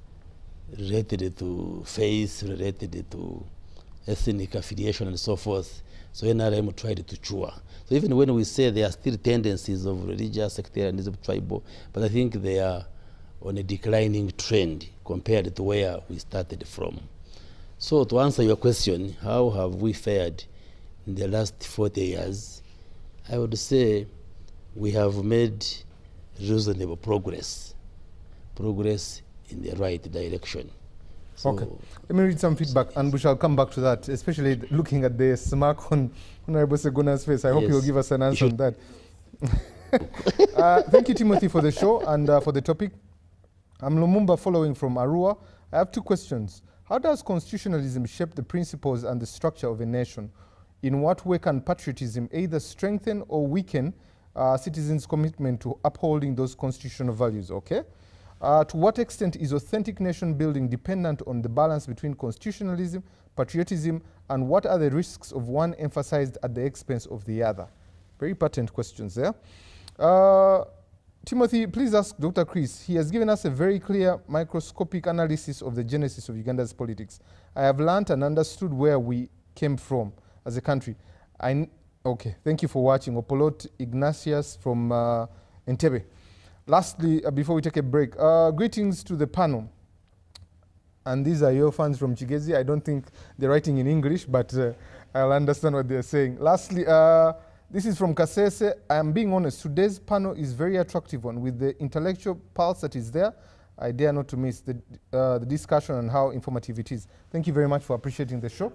related to faith, related to ethnic affiliation and so forth. So NRM tried to cure. So even when we say there are still tendencies of religious sectarianism, tribal, but I think they are on a declining trend compared to where we started from. So to answer your question, how have we fared in the last 40 years? I would say we have made reasonable progress in the right direction. So okay, let me read some feedback and we shall come back to that, especially looking at the smirk on Honorable Seguna's face. I hope Yes. you'll give us an answer on that. Thank you, Timothy, for the show and for the topic. I'm Lumumba, following from Arua. I have 2 questions. How does constitutionalism shape the principles and the structure of a nation? In what way can patriotism either strengthen or weaken citizens' commitment to upholding those constitutional values? Okay. To what extent is authentic nation building dependent on the balance between constitutionalism, patriotism, and what are the risks of one emphasized at the expense of the other? Very pertinent questions there. Timothy, please ask Dr. Chris. He has given us a very clear microscopic analysis of the genesis of Uganda's politics. I have learned and understood where we came from as a country. Okay, thank you for watching. Opolot Ignatius from Entebbe. Lastly, before we take a break, greetings to the panel. And these are your fans from Chigezi. I don't think they're writing in English, but I'll understand what they're saying. Lastly, this is from Kasese. I am being honest, today's panel is very attractive one with the intellectual pulse that is there. I dare not to miss the discussion and how informative it is. Thank you very much for appreciating the show.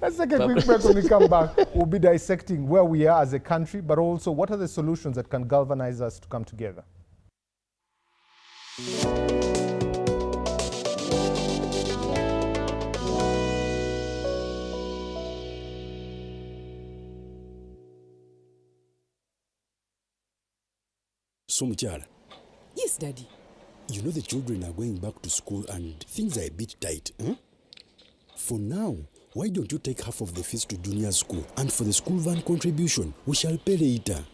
Let's take a quick break. When we come back, we'll be dissecting where we are as a country, but also what are the solutions that can galvanize us to come together. So, Muchala, Yes, Daddy. you know the children are going back to school and things are a bit tight. For now, why don't you take half of the fees to junior school? And for the school van contribution, we shall pay later.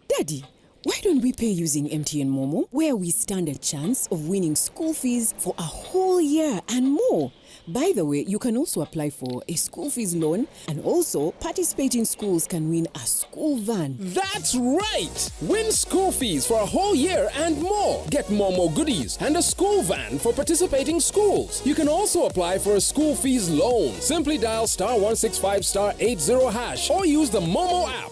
Daddy, why don't we pay using MTN Momo, where we stand a chance of winning school fees for a whole year and more? By the way, you can also apply for a school fees loan, and also participating schools can win a school van. That's right! Win school fees for a whole year and more. Get Momo goodies and a school van for participating schools. You can also apply for a school fees loan. Simply dial *165*80# or use the Momo app.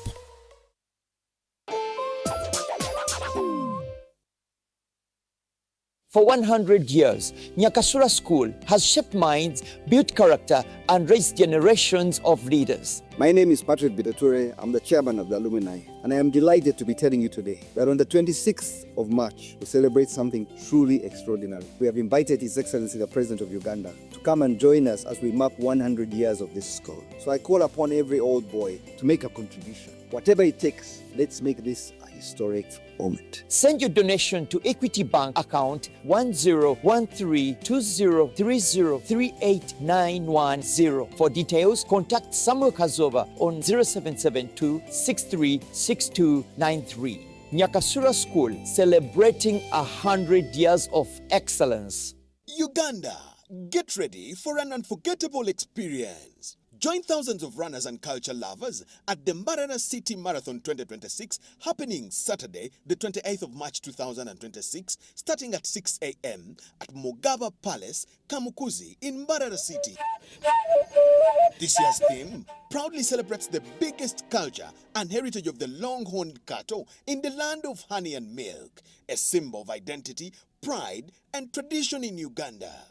For 100 years, Nyakasura School has shaped minds, built character, and raised generations of leaders. My name is Patrick Bidature. I'm the chairman of the alumni, and I am delighted to be telling you today that on the 26th of March, we celebrate something truly extraordinary. We have invited His Excellency, the President of Uganda, to come and join us as we mark 100 years of this school. So I call upon every old boy to make a contribution. Whatever it takes, let's make this a historic moment. Send your donation to Equity Bank account 101320303891. For details, contact Samuel Kazova on 0772636293. Nyakasura School, celebrating 100 years of excellence. Uganda, get ready for an unforgettable experience. Join thousands of runners and culture lovers at the Mbarara City Marathon 2026, happening Saturday, the 28th of March 2026, starting at 6 a.m. at Mogaba Palace, Kamukuzi in Mbarara City. This year's theme proudly celebrates the biggest culture and heritage of the long-horned cattle in the land of honey and milk, a symbol of identity, pride, and tradition in Uganda.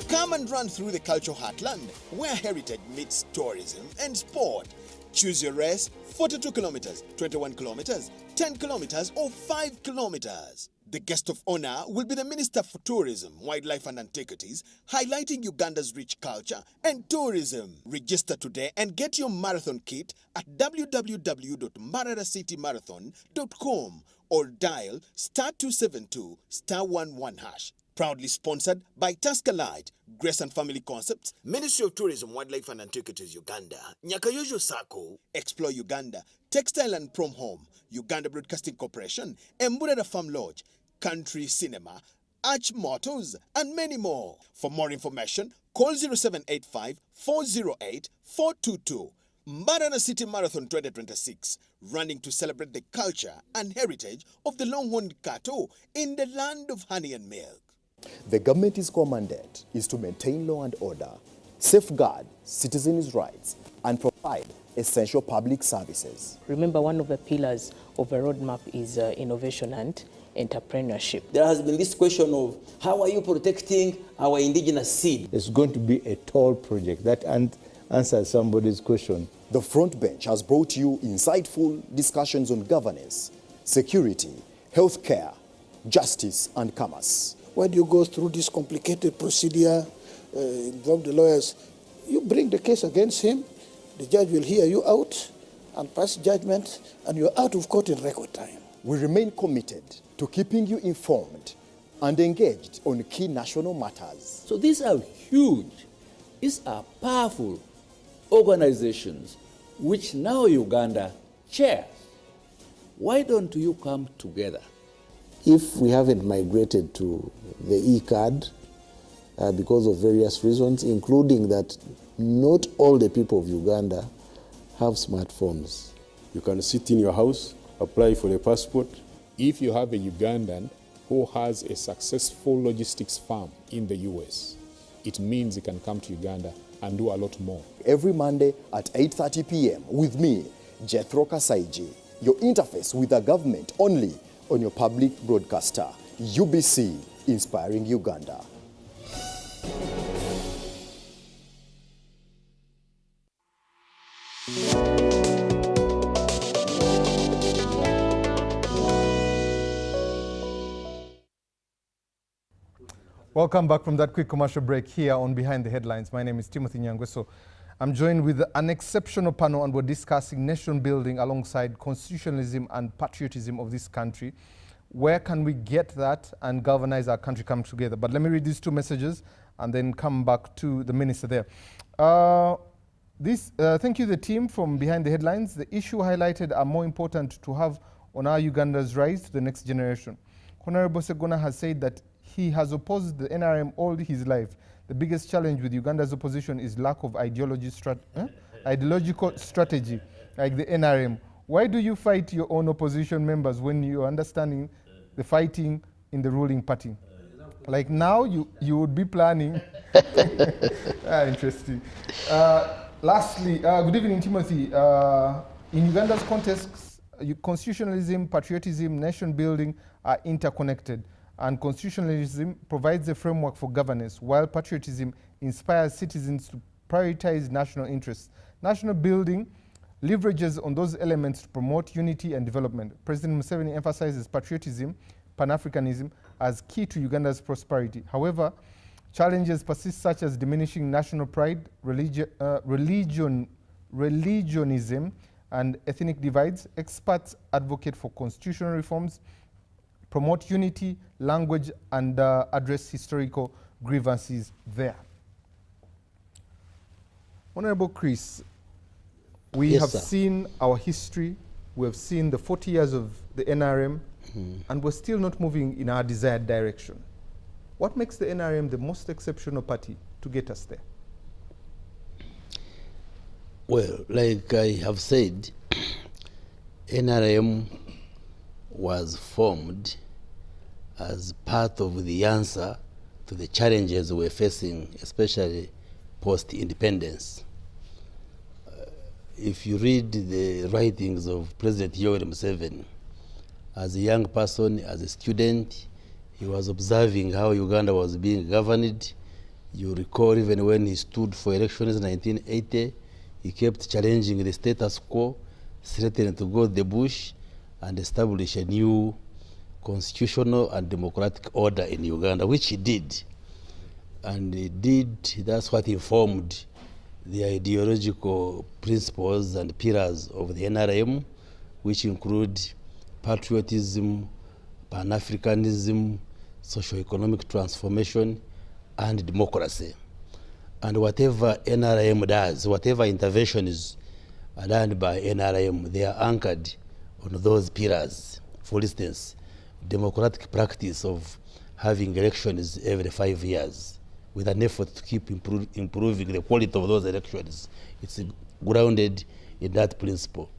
Come and run through the cultural heartland where heritage meets tourism and sport. Choose your race: 42 kilometers, 21 kilometers, 10 kilometers, or 5 kilometers. The guest of honor will be the Minister for Tourism, Wildlife and Antiquities, highlighting Uganda's rich culture and tourism. Register today and get your marathon kit at www.mbararacitymarathon.com or dial *272*11#. Proudly sponsored by Tusker Light, Grace and Family Concepts, Ministry of Tourism, Wildlife and Antiquities, Uganda, Nyakayojo Sacco, Explore Uganda, Textile and Prom Home, Uganda Broadcasting Corporation, Emburada Farm Lodge, Country Cinema, Arch Motors, and many more. For more information, call 0785 408 422. Mbarara City Marathon 2026, running to celebrate the culture and heritage of the long-horned cattle in the land of honey and milk. The government's core mandate is to maintain law and order, safeguard citizens' rights, and provide essential public services. Remember, one of the pillars of a roadmap is innovation and entrepreneurship. There has been this question of how are you protecting our indigenous seed? It's going to be a tall project that answers somebody's question. The Front Bench has brought you insightful discussions on governance, security, healthcare, justice, and commerce. When you go through this complicated procedure, involve the lawyers, you bring the case against him, the judge will hear you out and pass judgment, and you're out of court in record time. We remain committed to keeping you informed and engaged on key national matters. So these are huge, these are powerful organizations which now Uganda chairs. Why don't you come together? If we haven't migrated to the e-card because of various reasons, including that not all the people of Uganda have smartphones. You can sit in your house, apply for a passport. If you have a Ugandan who has a successful logistics firm in the US, it means he can come to Uganda and do a lot more. Every Monday at 8:30 p.m. with me, Jethro Kasaiji, your interface with the government only on your public broadcaster, UBC, Inspiring Uganda. Welcome back from that quick commercial break here on Behind the Headlines. My name is Timothy Nyangweso. I'm joined with an exceptional panel, and we're discussing nation building alongside constitutionalism and patriotism of this country. where can we get that and galvanize our country come together? But let me read these two messages and then come back to the minister there. Thank you, the team from Behind the Headlines. The issue highlighted are more important to have on our Uganda's rise to the next generation. Honorable Segona has said that he has opposed the NRM all his life. The biggest challenge with Uganda's opposition is lack of ideological strategy, like the NRM. Why do you fight your own opposition members when you're understanding the fighting in the ruling party? Like now, you would be planning. Interesting. Lastly, good evening, Timothy. In Uganda's context, constitutionalism, patriotism, nation building are interconnected, and constitutionalism provides a framework for governance, while patriotism inspires citizens to prioritize national interests. National building leverages on those elements to promote unity and development. President Museveni emphasizes patriotism, Pan-Africanism as key to Uganda's prosperity. However, challenges persist such as diminishing national pride, religionism, and ethnic divides. Experts advocate for constitutional reforms, promote unity, language, and address historical grievances there. Honorable Chris, we have seen our history, we have seen the 40 years of the NRM, and we're still not moving in our desired direction. What makes the NRM the most exceptional party to get us there? Well, like I have said, NRM was formed as part of the answer to the challenges we're facing, especially post-independence. If you read the writings of President Yoweri Museveni, as a young person, as a student, he was observing how Uganda was being governed. You recall even when he stood for elections in 1980, he kept challenging the status quo, threatening to go to the bush and establish a new constitutional and democratic order in Uganda, which he did. And he did, that's what informed the ideological principles and pillars of the NRM, which include patriotism, Pan-Africanism, socio-economic transformation, and democracy. And whatever NRM does, whatever interventions are done by NRM, they are anchored on those pillars. For instance, democratic practice of having elections every 5 years with an effort to keep improving the quality of those elections. It's grounded in that principle.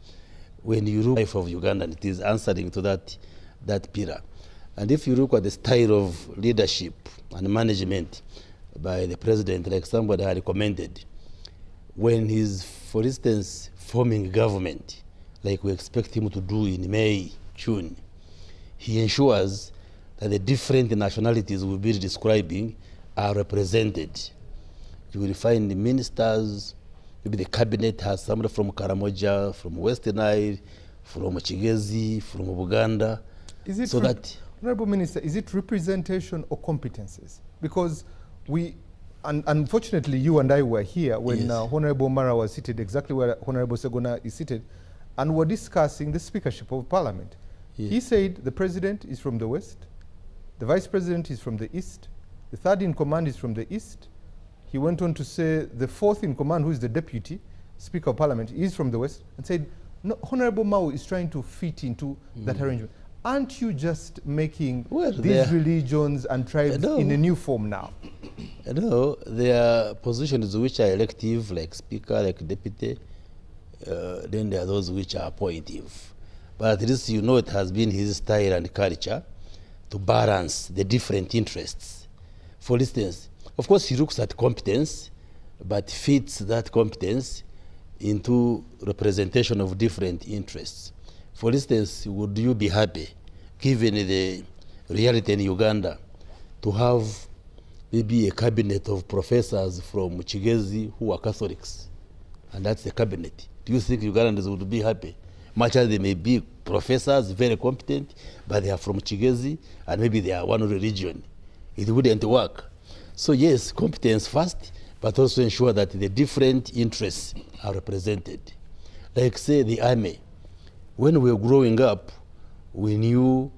When you look at the life of Uganda, it is answering to that pillar. And if you look at the style of leadership and management by the president, like somebody had commented, when he's, for instance, forming government, like we expect him to do in May, June, he ensures that the different nationalities we'll be describing are represented. You will find the ministers, maybe the cabinet has somebody from Karamoja, from Western Nile, from Chigezi, from Uganda. Is it so that Honorable Minister, is it representation or competences? Because unfortunately, you and I were here when Honorable Mara was seated exactly where Honorable Segona is seated, and we're discussing the speakership of Parliament. Yes. He said the president is from the West, the vice president is from the East, the third in command is from the East. He went on to say the fourth in command, who is the deputy Speaker of Parliament, is from the West, and said, no, Honorable Mao is trying to fit into that arrangement. Aren't you just making these religions and tribes in a new form now? No, there are positions which are elective, like Speaker, like Deputy. Then there are those which are appointive. But at least you know it has been his style and culture to balance the different interests. For instance, of course, he looks at competence, but fits that competence into representation of different interests. For instance, would you be happy, given the reality in Uganda, to have maybe a cabinet of professors from Chigezi who are Catholics? And that's the cabinet. Do you think Ugandans would be happy? Much as they may be professors, very competent, but they are from Chigezi, and maybe they are one religion. It wouldn't work. So yes, competence first, but also ensure that the different interests are represented. Like say the army. When we were growing up, we knew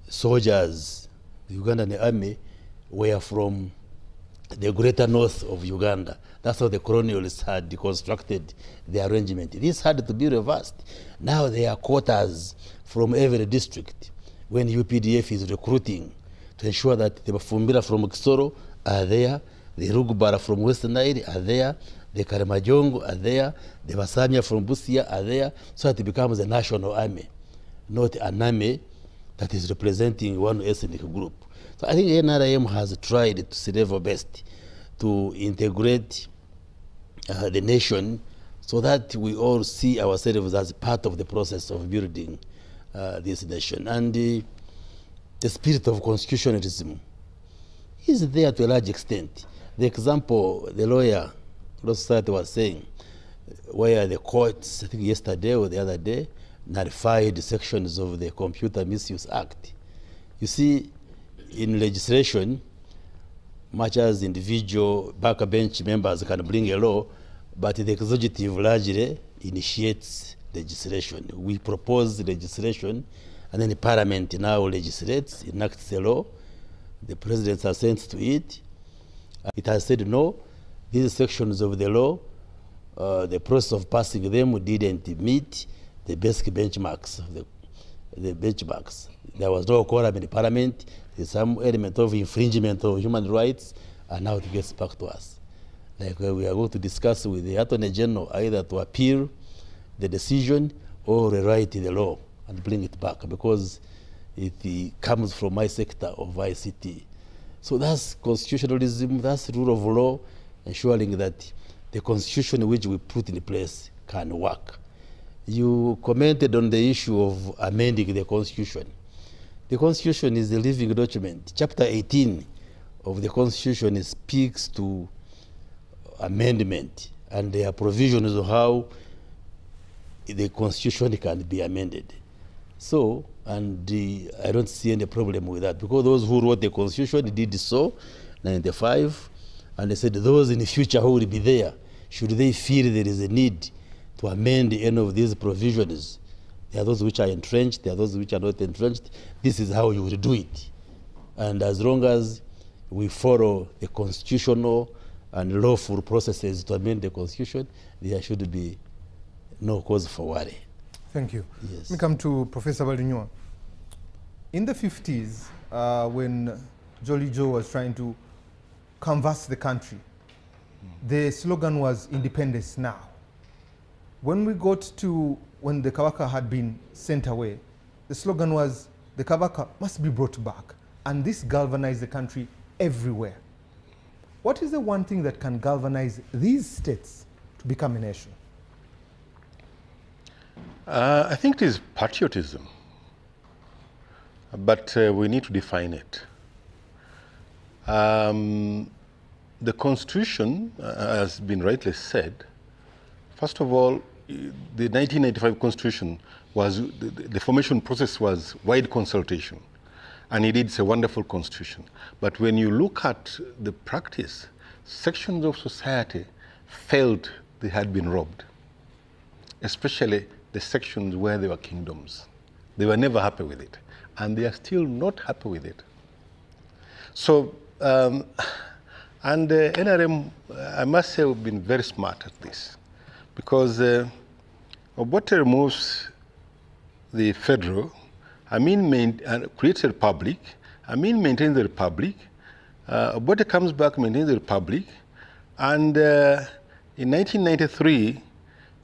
soldiers, the Ugandan army, were from the greater north of Uganda. That's how the colonialists had constructed the arrangement. This had to be reversed. Now there are quotas from every district when UPDF is recruiting to ensure that the Bafumbira from Kisoro are there, the Rugbara from Western Nile are there, the Karamajongo are there, the Basamia from Busia are there, so that it becomes a national army, not an army that is representing one ethnic group. So I think NRM has tried to level best to integrate the nation so that we all see ourselves as part of the process of building this nation. And the spirit of constitutionalism is there to a large extent. The example the lawyer, Law Society was saying, where the courts, I think yesterday or the other day, nullified sections of the Computer Misuse Act. You see, in legislation, much as individual backbench members can bring a law, but the executive largely initiates legislation. We propose legislation, and then the parliament now legislates, enacts the law. The president assents to it. It has said no, these sections of the law, the process of passing them didn't meet the basic benchmarks, the benchmarks. There was no quorum in the parliament. There's some element of infringement of human rights, and now it gets back to us. Like we are going to discuss with the Attorney General either to appeal the decision or rewrite the law and bring it back, because it comes from my sector of ICT. So that's constitutionalism, that's rule of law, ensuring that the constitution which we put in place can work. You commented on the issue of amending the constitution. The constitution is a living document. Chapter 18 of the constitution speaks to amendment, and there are provisions of how the constitution can be amended. So, and I don't see any problem with that, because those who wrote the constitution did so, 95, and they said those in the future who will be there, should they feel there is a need to amend any of these provisions, there are those which are entrenched, there are those which are not entrenched. This is how you will do it. And as long as we follow the constitutional and lawful processes to amend the constitution, there should be no cause for worry. Thank you. Yes. Let me come to Professor Balinywa. In the 50s, when Jolly Joe was trying to canvass the country, the slogan was independence now. When we got to when the Kabaka had been sent away, the slogan was the Kabaka must be brought back, and this galvanized the country everywhere. What is the one thing that can galvanize these states to become a nation? I think it is patriotism, but we need to define it. The Constitution, has been rightly said, first of all, the 1995 Constitution was, the formation process was wide consultation, and indeed it's a wonderful Constitution. But when you look at the practice, sections of society felt they had been robbed, especially the sections where there were kingdoms. They were never happy with it, and they are still not happy with it. So, and NRM, I must say, have been very smart at this, because Obote removes the federal, creates a republic, maintains the republic, Obote comes back, maintains the republic, and in 1993,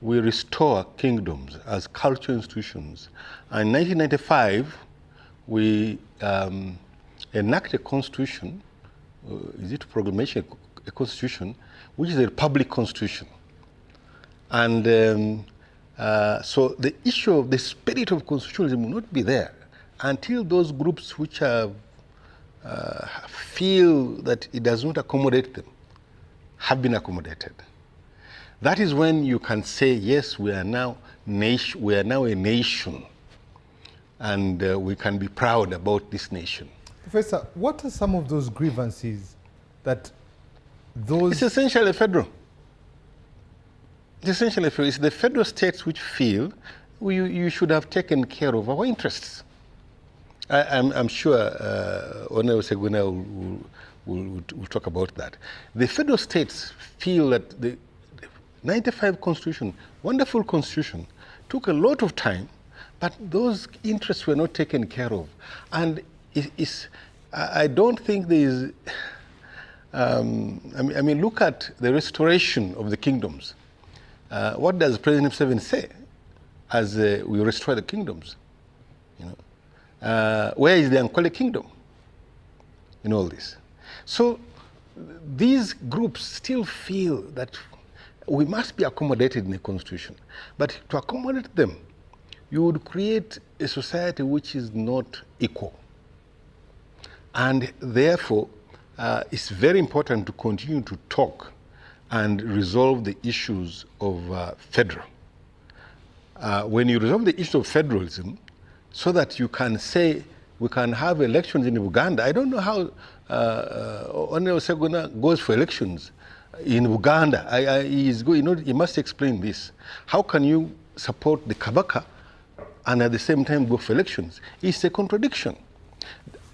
we restore kingdoms as cultural institutions. And in 1995, we enact a constitution, is it proclamation, a constitution, which is a republic constitution. And so the issue of the spirit of constitutionalism will not be there until those groups which have, feel that it does not accommodate them have been accommodated. That is when you can say, yes, we are now a nation, and we can be proud about this nation. Professor, what are some of those grievances that those... It's essentially federal. It's essentially federal. It's the federal states which feel you should have taken care of our interests. I'm sure Honorable Seguna will talk about that. The federal states feel that the 95 Constitution, wonderful Constitution, took a lot of time, but those interests were not taken care of. And I don't think there is, I mean, look at the restoration of the kingdoms. What does President Museveni say as we restore the kingdoms? You know, where is the Ankwale kingdom in all this? So these groups still feel that we must be accommodated in the Constitution. But to accommodate them, you would create a society which is not equal. And therefore, it's very important to continue to talk and resolve the issues of federal. When you resolve the issue of federalism, so that you can say we can have elections in Uganda. I don't know how Honorable Seguna goes for elections in Uganda. He must explain this. How can you support the Kabaka and at the same time go for elections? It's a contradiction.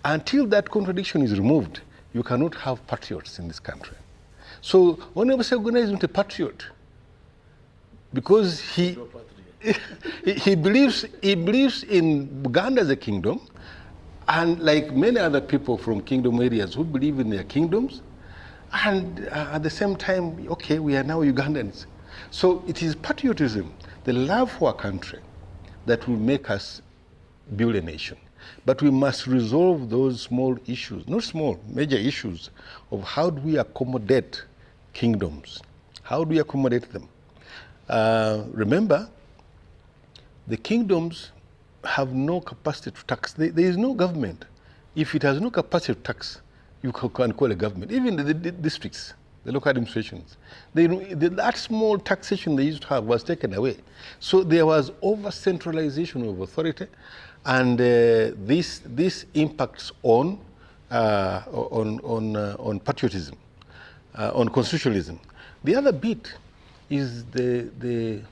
Until that contradiction is removed, you cannot have patriots in this country. So Honorable Seguna is not a patriot because he believes in Uganda as a kingdom, and like many other people from kingdom areas who believe in their kingdoms, and at the same time, okay, we are now Ugandans. So it is patriotism, the love for our country, that will make us build a nation. But we must resolve those small issues, not small, major issues of how do we accommodate kingdoms? How do we accommodate them? Remember, the kingdoms have no capacity to tax. There is no government. If it has no capacity to tax, you can call a government. Even the districts, the local administrations, that small taxation they used to have was taken away. So there was over-centralization of authority, and this impacts on patriotism, on constitutionalism. The other bit is the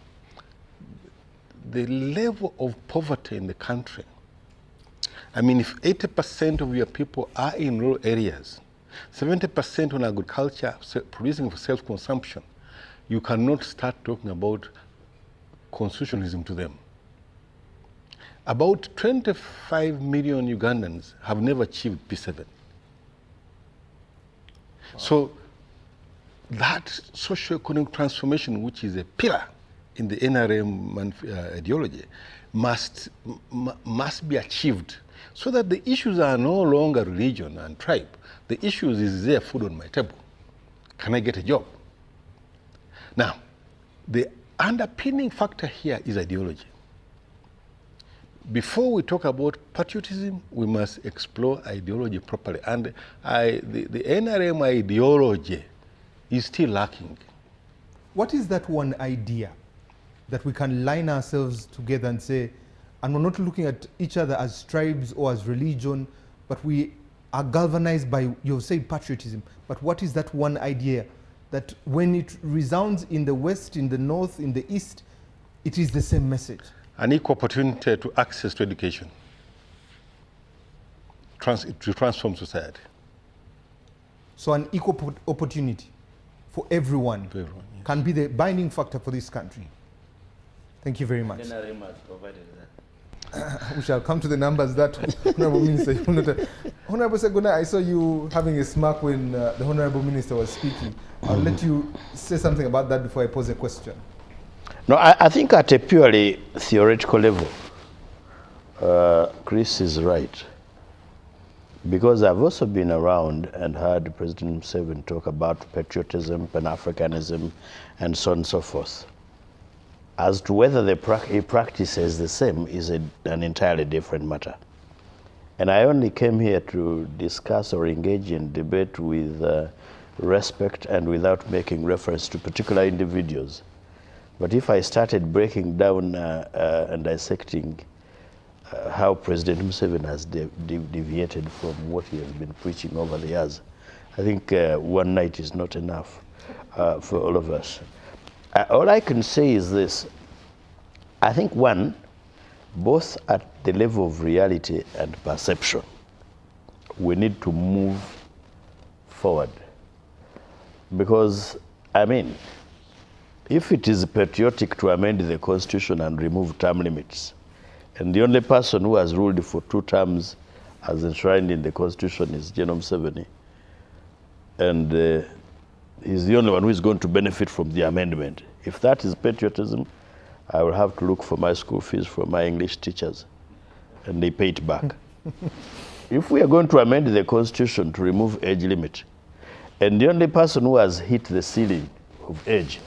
level of poverty in the country. I mean, if 80% of your people are in rural areas, 70% on agriculture, producing for self-consumption, you cannot start talking about constitutionalism to them. About 25 million Ugandans have never achieved P7. Wow. So that socio-economic transformation, which is a pillar in the NRM ideology, must be achieved so that the issues are no longer religion and tribe. The issues is there food on my table. Can I get a job? Now, the underpinning factor here is ideology. Before we talk about patriotism, we must explore ideology properly. And the NRM ideology is still lacking. What is that one idea that we can line ourselves together and say, and we're not looking at each other as tribes or as religion, but we are galvanized by, you've said patriotism, but what is that one idea that when it resounds in the West, in the North, in the East, it is the same message? An equal opportunity to access to education, to transform society. So an equal opportunity for everyone, yes, can be the binding factor for this country. Thank you very much. NRM has provided that. We shall come to the numbers that Honorable Minister. Honorable Seguna, I saw you having a smirk when the Honorable Minister was speaking. I'll let you say something about that before I pose a question. No, I think at a purely theoretical level, Chris is right. Because I've also been around and heard President Museveni talk about patriotism, Pan-Africanism, and so on and so forth. As to whether he practices the same is an entirely different matter. And I only came here to discuss or engage in debate with respect and without making reference to particular individuals. But if I started breaking down and dissecting how President Museveni has deviated from what he has been preaching over the years, I think one night is not enough for all of us. All I can say is this. I think, one, both at the level of reality and perception, we need to move forward. Because, I mean, if it is patriotic to amend the Constitution and remove term limits, and the only person who has ruled for 2 terms as enshrined in the Constitution is General Museveni, and he's the only one who is going to benefit from the amendment. If that is patriotism, I will have to look for my school fees from my English teachers, and they pay it back. If we are going to amend the Constitution to remove age limit, and the only person who has hit the ceiling of age,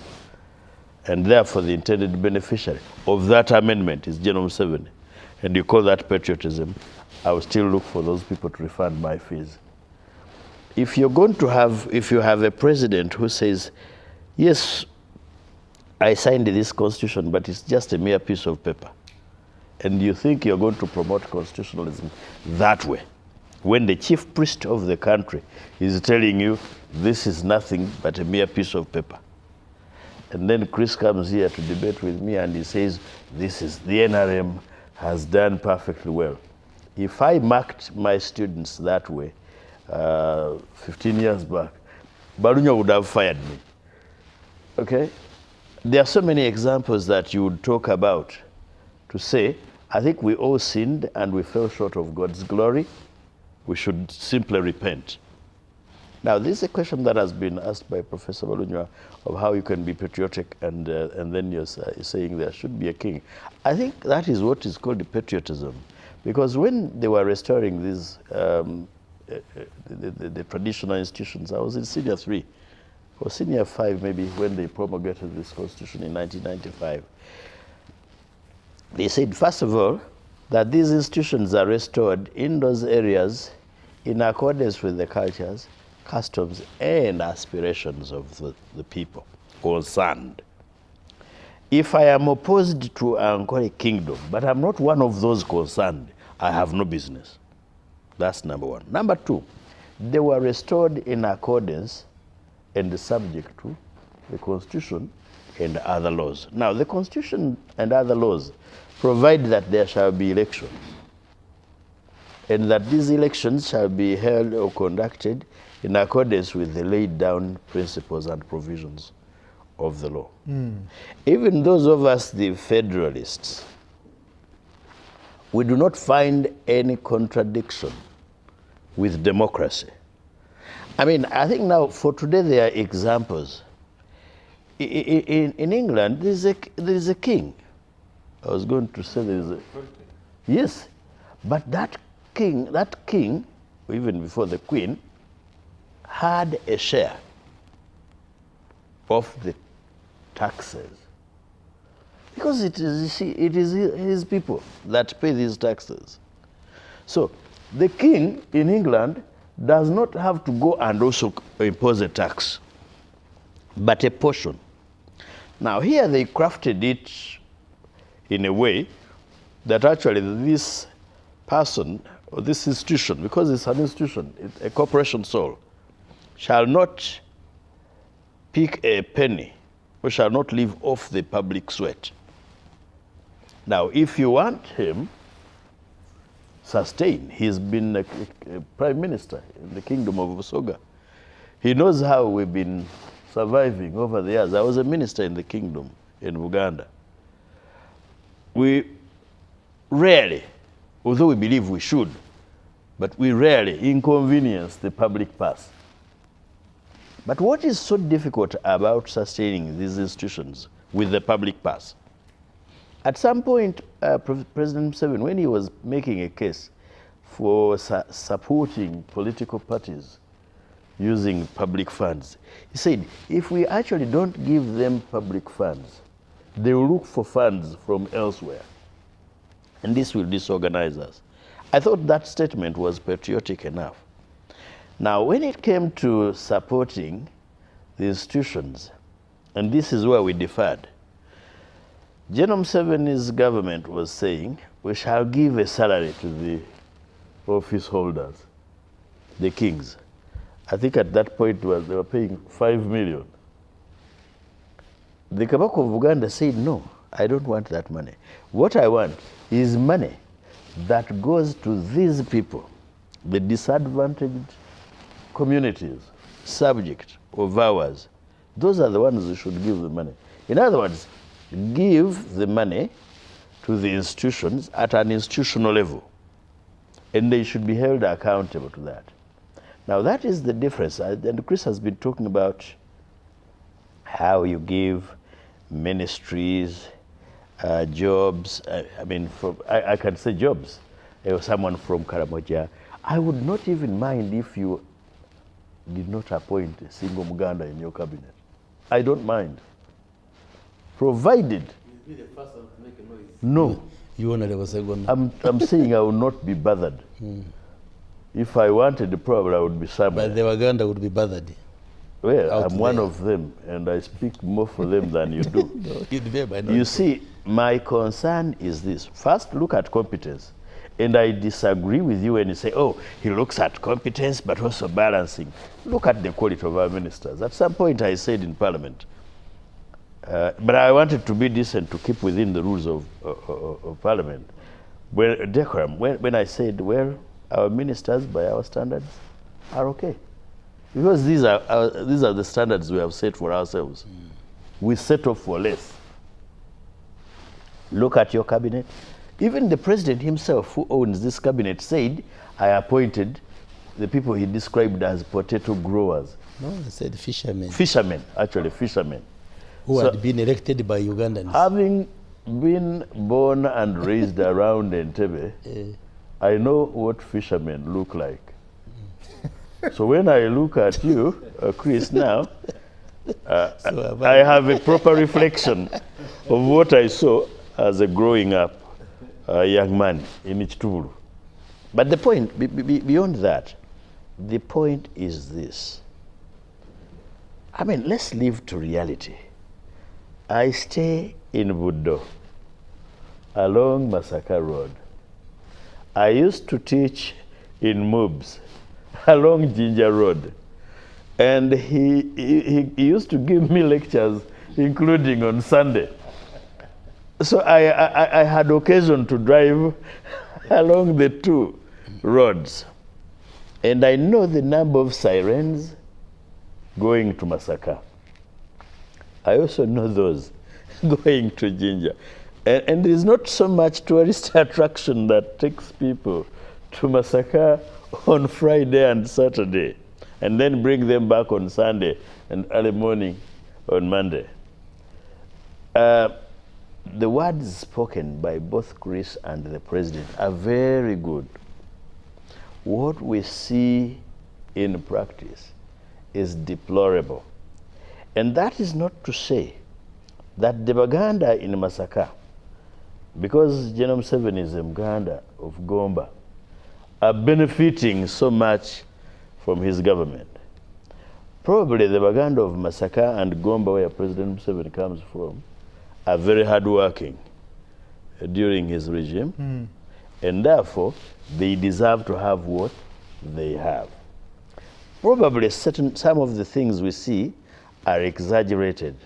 and therefore the intended beneficiary of that amendment is General Museveni, and you call that patriotism, I will still look for those people to refund my fees. If you're going to have, if you have a president who says, yes, I signed this constitution, but it's just a mere piece of paper, and you think you're going to promote constitutionalism that way, when the chief priest of the country is telling you this is nothing but a mere piece of paper, and then Chris comes here to debate with me and he says, this is, the NRM has done perfectly well. If I marked my students that way 15 years back, Barunya would have fired me. Okay? There are so many examples that you would talk about to say, I think we all sinned and we fell short of God's glory. We should simply repent. Now, this is a question that has been asked by Professor Balunya of how you can be patriotic and then you're saying there should be a king. I think that is what is called patriotism. Because when they were restoring these, the traditional institutions, I was in senior 3, or senior 5 maybe, when they promulgated this constitution in 1995. They said, first of all, that these institutions are restored in those areas in accordance with the cultures, customs, and aspirations of the people concerned. If I am opposed to Ankole Kingdom, but I'm not one of those concerned, I have no business. That's number one. Number two, they were restored in accordance and subject to the Constitution and other laws. Now, the Constitution and other laws provide that there shall be elections, and that these elections shall be held or conducted in accordance with the laid down principles and provisions of the law. Even those of us, the federalists, we do not find any contradiction with democracy. I mean, I think now for today there are examples. In England, there is a king. I was going to say there is a... Yes, but that king, even before the queen, had a share of the taxes. Because it is his people that pay these taxes. So the king in England does not have to go and also impose a tax, but a portion. Now here they crafted it in a way that actually this person or this institution, because it's an institution, it's a corporation soul, shall not pick a penny or shall not live off the public sweat. Now, if you want him sustained, he's been a prime minister in the kingdom of Busoga. He knows how we've been surviving over the years. I was a minister in the kingdom in Uganda. We rarely, although we believe we should, but we rarely inconvenience the public purse. But what is so difficult about sustaining these institutions with the public purse? At some point, President Museveni, when he was making a case for supporting political parties using public funds, he said, if we actually don't give them public funds, they will look for funds from elsewhere, and this will disorganize us. I thought that statement was patriotic enough. Now, when it came to supporting the institutions, and this is where we differed, General Museveni's government was saying, we shall give a salary to the office holders, the kings. I think at that point they were paying 5 million. The Kabaka of Uganda said, no, I don't want that money. What I want is money that goes to these people, the disadvantaged communities, subject of ours. Those are the ones who should give the money. In other words, give the money to the institutions at an institutional level, and they should be held accountable to that. Now that is the difference, and Chris has been talking about how you give ministries, jobs. I can say jobs. Someone from Karamoja, I would not even mind if you did not appoint a single Muganda in your cabinet. I don't mind, provided. You'll be the first one to make a noise. No. You want to have a second? I'm saying I will not be bothered. If I wanted the problem, I would be somewhere. But the Uganda would be bothered. Well, I'm one of them, and I speak more for them than you do. No, you'd be by now. You see, my concern is this. First, look at competence. And I disagree with you when you say, oh, he looks at competence, but also balancing. Look at the quality of our ministers. At some point, I said in Parliament, but I wanted to be decent to keep within the rules of Parliament. Well, decorum, when I said, well, our ministers, by our standards, are okay. Because these are the standards we have set for ourselves. We settle for less. Look at your cabinet. Even the president himself, who owns this cabinet, said, I appointed the people he described as potato growers. No, he said fishermen. Fishermen, actually fishermen. Who had been elected by Ugandans. Having been born and raised around Entebbe, I know what fishermen look like. So when I look at you, Chris, now, I have a proper reflection of what I saw as a growing up young man in Ichitubulu. But the point, beyond that, the point is this. I mean, let's live to reality. I stay in Buddo, along Masaka Road. I used to teach in Mubs, along Ginger Road. And he used to give me lectures, including on Sunday. So I had occasion to drive along the two roads. And I know the number of sirens going to Masaka. I also know those going to Ginger. And there's not so much tourist attraction that takes people to Masaka on Friday and Saturday, and then bring them back on Sunday and early morning on Monday. The words spoken by both Chris and the president are very good. What we see in practice is deplorable. And that is not to say that the Baganda in Masaka, because General Museveni is a Muganda of Gomba, are benefiting so much from his government. Probably the Baganda of Masaka and Gomba, where President Museveni comes from, are very hardworking during his regime, and therefore they deserve to have what they have. Probably some of the things we see are exaggerated.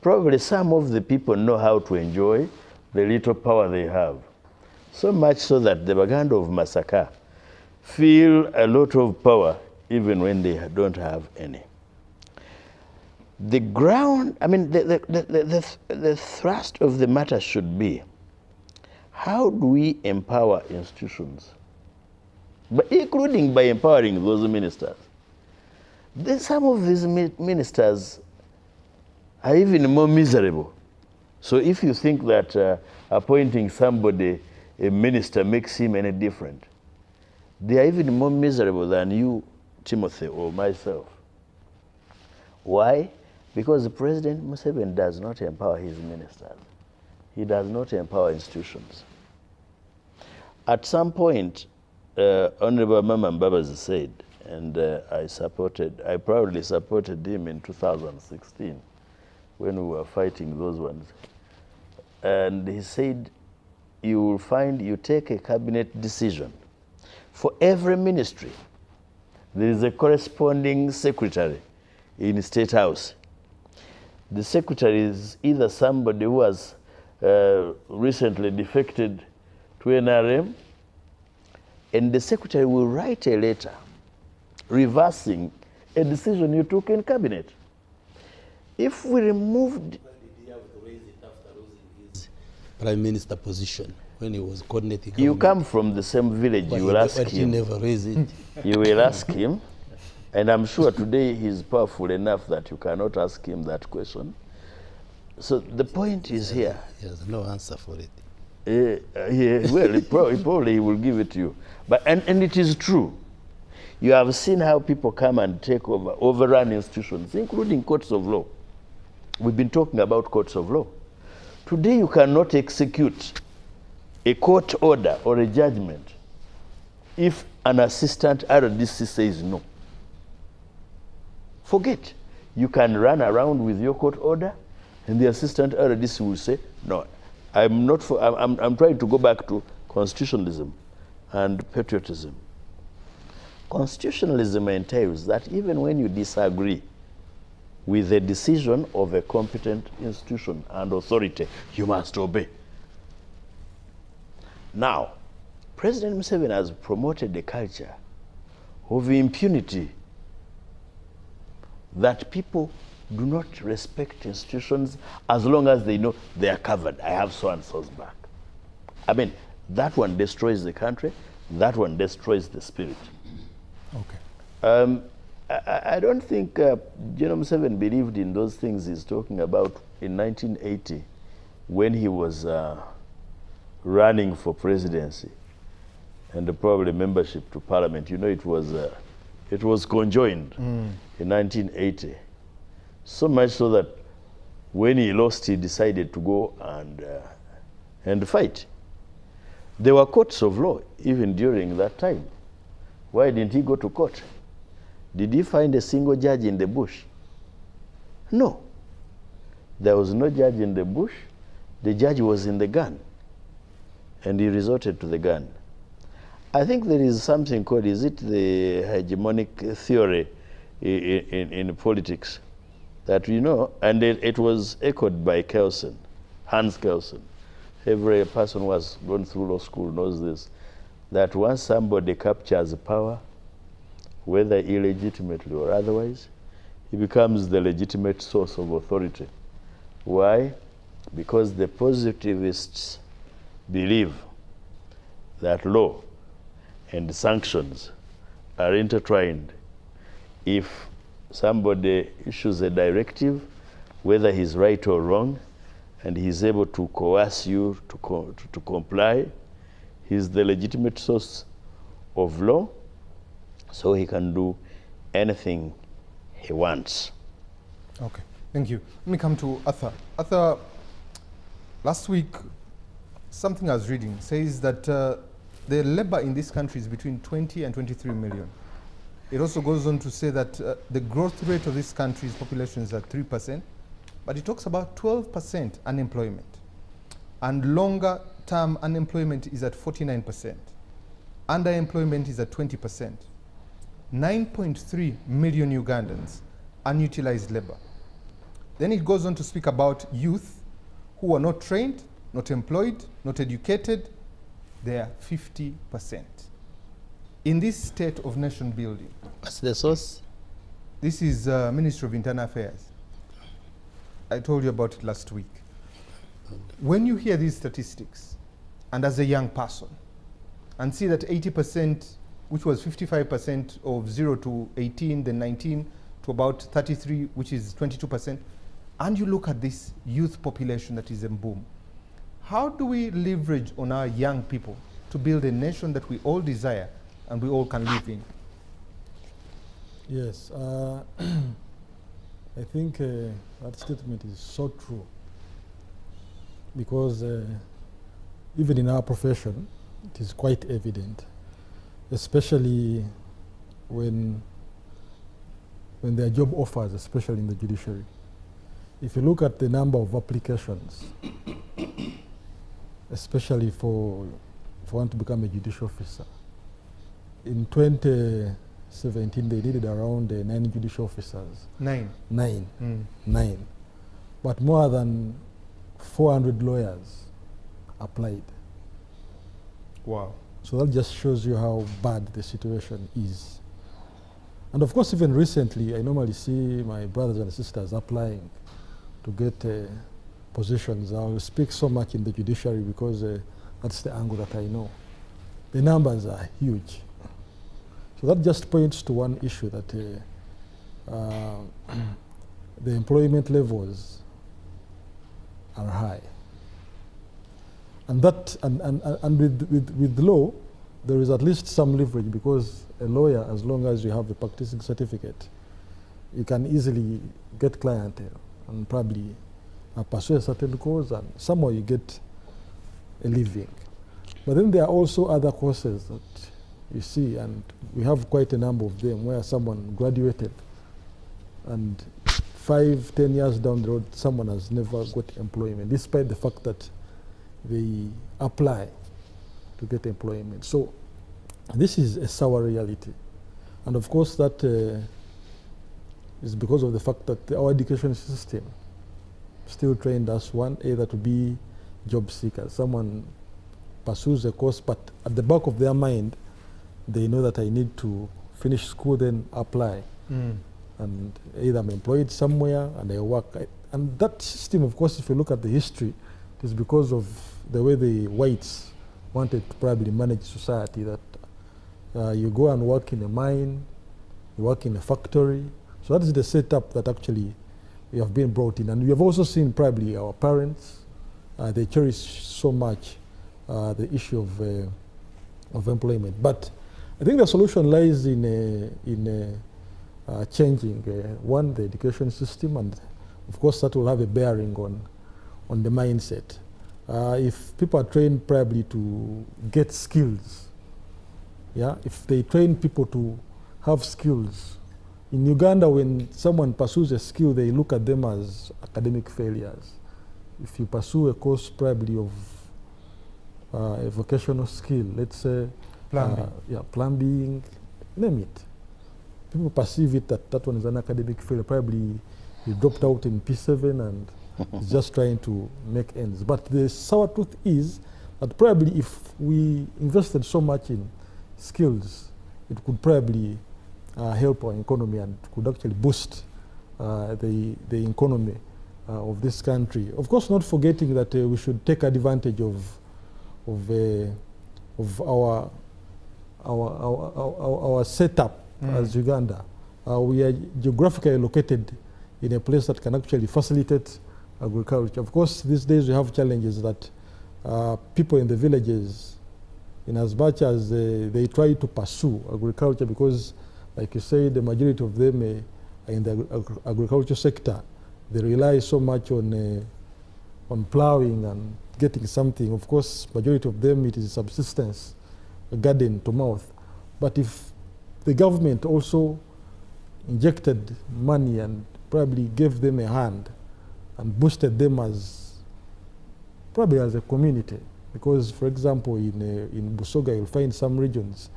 Probably some of the people know how to enjoy the little power they have. So much so that the Baganda of Masaka feel a lot of power even when they don't have any. The ground, I mean, the thrust of the matter should be, how do we empower institutions? But including by empowering those ministers. Some of these ministers are even more miserable. So if you think that appointing somebody a minister makes him any different, they are even more miserable than you, Timothy, or myself. Why? Because President Museveni does not empower his ministers. He does not empower institutions. At some point, Honorable Mama Mbabazi said, and I proudly supported him in 2016 when we were fighting those ones. And he said, you will find you take a cabinet decision. For every ministry, there is a corresponding secretary in State House. The secretary is either somebody who has recently defected to NRM, and the secretary will write a letter reversing a decision you took in cabinet. If we removed... Prime Minister position when he was coordinating. You come from the same village, but you will ask him. But he never raised it. You will ask him, and I'm sure today he's powerful enough that you cannot ask him that question. So the point is here. He has no answer for it. Well, probably he will give it to you. But and it is true. You have seen how people come and take over, overrun institutions, including courts of law. We've been talking about courts of law. Today you cannot execute a court order or a judgment if an assistant RDC says no. Forget. You can run around with your court order and the assistant RDC will say, no, I'm not for, I'm trying to go back to constitutionalism and patriotism. Constitutionalism entails that even when you disagree with the decision of a competent institution and authority, you must obey. Now, President Museveni has promoted a culture of impunity, that people do not respect institutions as long as they know they are covered. I have so-and-so's back. I mean, that one destroys the country, that one destroys the spirit. Okay. I don't think General Museveni believed in those things he's talking about in 1980 when he was running for presidency and probably membership to parliament. You know, it was conjoined in 1980. So much so that when he lost, he decided to go and fight. There were courts of law even during that time. Why didn't he go to court? Did he find a single judge in the bush? No. There was no judge in the bush. The judge was in the gun. And he resorted to the gun. I think there is something called, is it the hegemonic theory in politics? That you know, and it was echoed by Kelsen, Hans Kelsen. Every person who has gone through law school knows this, that once somebody captures power, whether illegitimately or otherwise, he becomes the legitimate source of authority. Why? Because the positivists believe that law and sanctions are intertwined. If somebody issues a directive, whether he's right or wrong, and he's able to coerce you to comply, he's the legitimate source of law, so he can do anything he wants. Okay, thank you. Let me come to Arthur. Arthur, last week, something I was reading says that the labor in this country is between 20 and 23 million. It also goes on to say that the growth rate of this country's population is at 3%, but it talks about 12% unemployment. And longer term unemployment is at 49%. Underemployment is at 20%. 9.3 million Ugandans, unutilized labor. Then it goes on to speak about youth who are not trained, not employed, not educated. They are 50%. In this state of nation building. What's the source? This is Ministry of Internal Affairs. I told you about it last week. When you hear these statistics, and as a young person, and see that 80%, which was 55% of 0 to 18, then 19 to about 33, which is 22%, and you look at this youth population that is in boom, how do we leverage on our young people to build a nation that we all desire and we all can live in? Yes, I think that statement is so true, because even in our profession, it is quite evident, especially when there are job offers, especially in the judiciary. If you look at the number of applications, especially for one to become a judicial officer, in 2017 they needed around 9 judicial officers. 9? 9. 9. But more than 400 lawyers applied. Wow. So that just shows you how bad the situation is. And of course, even recently, I normally see my brothers and sisters applying to get positions. I'll speak so much in the judiciary because that's the angle that I know. The numbers are huge. So that just points to one issue, that the employment levels are high. And that, and with law, there is at least some leverage, because a lawyer, as long as you have a practicing certificate, you can easily get clientele and probably pursue a certain cause, and somehow you get a living. But then there are also other courses that you see, and we have quite a number of them, where someone graduated and 5, 10 years down the road, someone has never got employment, despite the fact that they apply to get employment. So this is a sour reality. And of course that is because of the fact that our education system still trained us either to be job seekers. Someone pursues a course, but at the back of their mind, they know that I need to finish school, then apply. And either I'm employed somewhere and I work. And that system, of course, if you look at the history, it is because of the way the whites wanted to probably manage society, that you go and work in a mine, you work in a factory. So that is the setup that actually we have been brought in. And we have also seen probably our parents, they cherish so much the issue of employment. But I think the solution lies in changing, one, the education system, and of course that will have a bearing on the mindset. If people are trained probably to get skills, yeah, if they train people to have skills. In Uganda, when someone pursues a skill, they look at them as academic failures. If you pursue a course probably of a vocational skill, let's say plumbing, plumbing, name it, people perceive it that one is an academic failure. Probably he dropped out in P7 and is just trying to make ends. But the sour truth is that probably if we invested so much in skills, it could probably help our economy and could actually boost the economy of this country. Of course, not forgetting that we should take advantage of our setup as Uganda. We are geographically located in a place that can actually facilitate agriculture. Of course, these days we have challenges that people in the villages, in as much as they try to pursue agriculture, because like you say, the majority of them are in the agriculture sector. They rely so much on plowing and getting something. Of course, majority of them, it is subsistence, a garden to mouth. But if the government also injected money and probably gave them a hand and boosted them probably as a community, because, for example, in Busoga, you'll find some regions,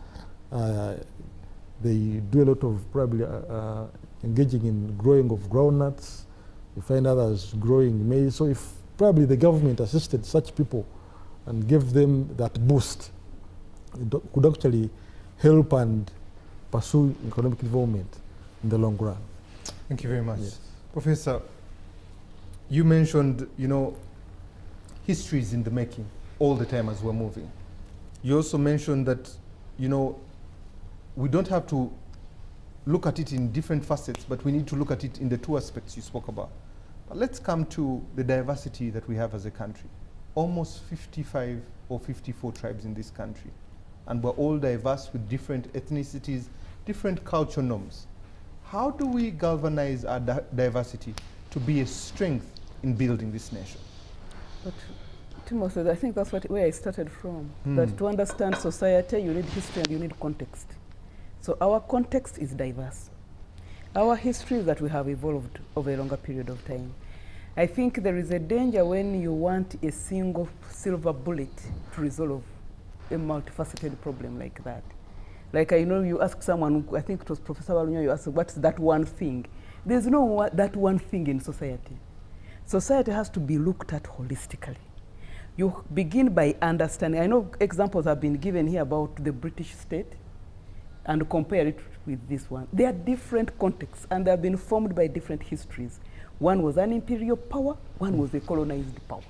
they do a lot of probably engaging in growing of groundnuts. You find others growing maize. So if probably the government assisted such people and gave them that boost, it could actually help and pursue economic development in the long run. Thank you very much. Yes. Professor, you mentioned, history is in the making all the time as we're moving. You also mentioned that, we don't have to look at it in different facets, but we need to look at it in the two aspects you spoke about. But let's come to the diversity that we have as a country. Almost 55 or 54 tribes in this country. And we're all diverse with different ethnicities, different cultural norms. How do we galvanize our diversity to be a strength in building this nation? But Timothy, I think that's where I started from. That to understand society, you need history and you need context. So our context is diverse. Our history is that we have evolved over a longer period of time. I think there is a danger when you want a single silver bullet to resolve a multifaceted problem like that. Like I know you ask someone, I think it was Professor Walunya, you asked, what's that one thing? There's no that one thing in society. Society has to be looked at holistically. You begin by understanding. I know examples have been given here about the British state, and compare it with this one. They are different contexts, and they have been formed by different histories. One was an imperial power, one was a colonized power.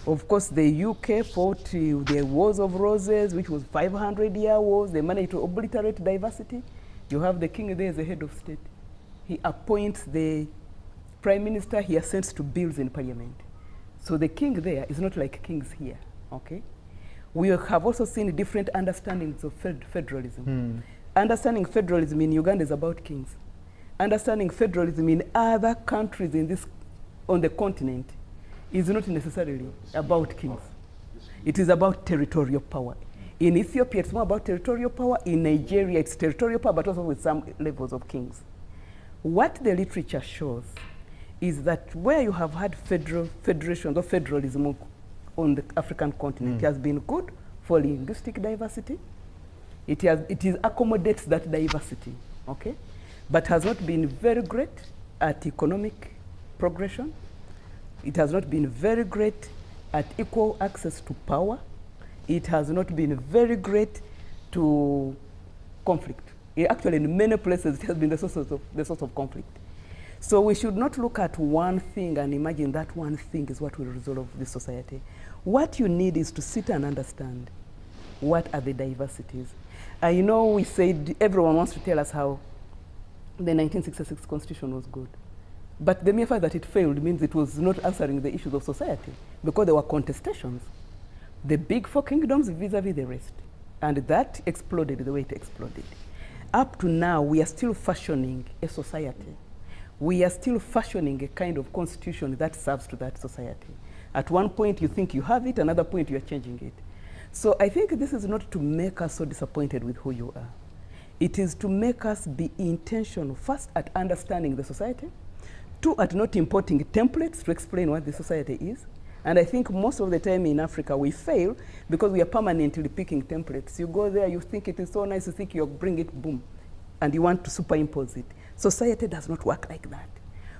Of course, the UK fought the Wars of Roses, which was 500-year wars. They managed to obliterate diversity. You have the king there as the head of state. He appoints the prime minister, he assents to bills in parliament. So the king there is not like kings here, okay? We have also seen different understandings of federalism. Understanding federalism in Uganda is about kings. Understanding federalism in other countries on the continent is not necessarily about kings. It is about territorial power. In Ethiopia, it's more about territorial power. In Nigeria, it's territorial power, but also with some levels of kings. What the literature shows is that where you have had federations or federalism on the African continent, it has been good for linguistic diversity. It accommodates that diversity, okay? But has not been very great at economic progression. It has not been very great at equal access to power. It has not been very great to conflict. Actually, in many places, it has been the source of conflict. So we should not look at one thing and imagine that one thing is what will resolve this society. What you need is to sit and understand what are the diversities. I know we said everyone wants to tell us how the 1966 Constitution was good. But the mere fact that it failed means it was not answering the issues of society, because there were contestations. The big four kingdoms vis-a-vis the rest. And that exploded the way it exploded. Up to now, we are still fashioning a society. We are still fashioning a kind of constitution that serves to that society. At one point you think you have it, another point you are changing it. So I think this is not to make us so disappointed with who you are. It is to make us be intentional, first at understanding the society, two, at not importing templates to explain what the society is. And I think most of the time in Africa we fail because we are permanently picking templates. You go there, you think it is so nice, you think you'll bring it, boom, and you want to superimpose it. Society does not work like that.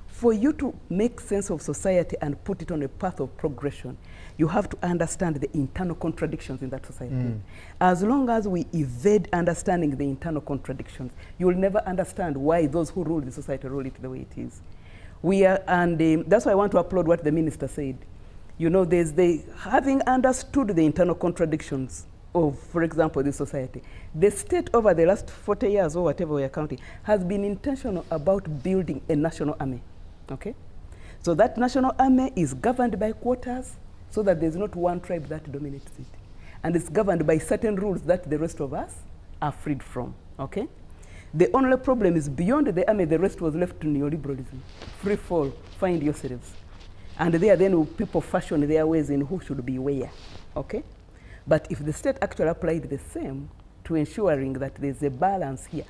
For you to make sense of society and put it on a path of progression, you have to understand the internal contradictions in that society. As long as we evade understanding the internal contradictions, you will never understand why those who rule the society rule it the way it is. That's why I want to applaud what the minister said. You know, having understood the internal contradictions of, for example, the society, the state over the last 40 years or whatever we are counting has been intentional about building a national army, okay? So that national army is governed by quotas so that there's not one tribe that dominates it. And it's governed by certain rules that the rest of us are freed from, okay? The only problem is beyond the army, the rest was left to neoliberalism. Free fall, find yourselves. And there then people fashion their ways in who should be where, okay? But if the state actually applied the same to ensuring that there's a balance here,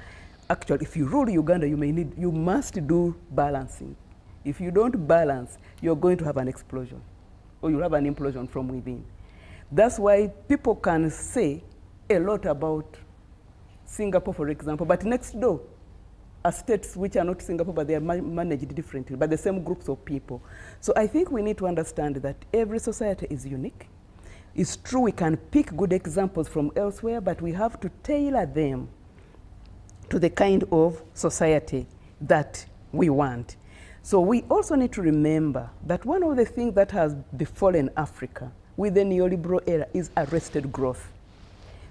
actually, if you rule Uganda, you must do balancing. If you don't balance, you're going to have an explosion, or you'll have an implosion from within. That's why people can say a lot about Singapore, for example, but next door are states which are not Singapore, but they are managed differently, by the same groups of people. So I think we need to understand that every society is unique. It's true we can pick good examples from elsewhere, but we have to tailor them to the kind of society that we want. So we also need to remember that one of the things that has befallen Africa with the neoliberal era is arrested growth.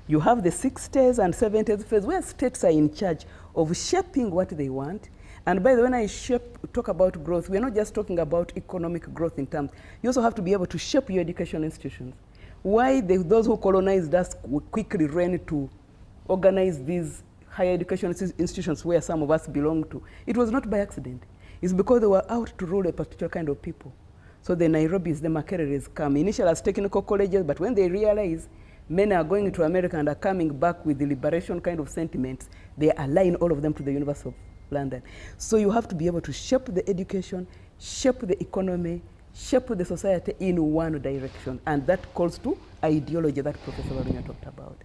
You have the 60s and 70s phase where states are in charge of shaping what they want. And by the way, when I talk about growth, we're not just talking about economic growth in terms. You also have to be able to shape your education institutions. Why those who colonized us quickly ran to organize these higher education institutions where some of us belong to, it was not by accident. It's because they were out to rule a particular kind of people. So the Nairobis, the Makereres come initially as technical colleges, but when they realize men are going to America and are coming back with the liberation kind of sentiments, they align all of them to the University of London. So you have to be able to shape the education, shape the economy, shape the society in one direction. And that calls to ideology that Professor Warunya talked about.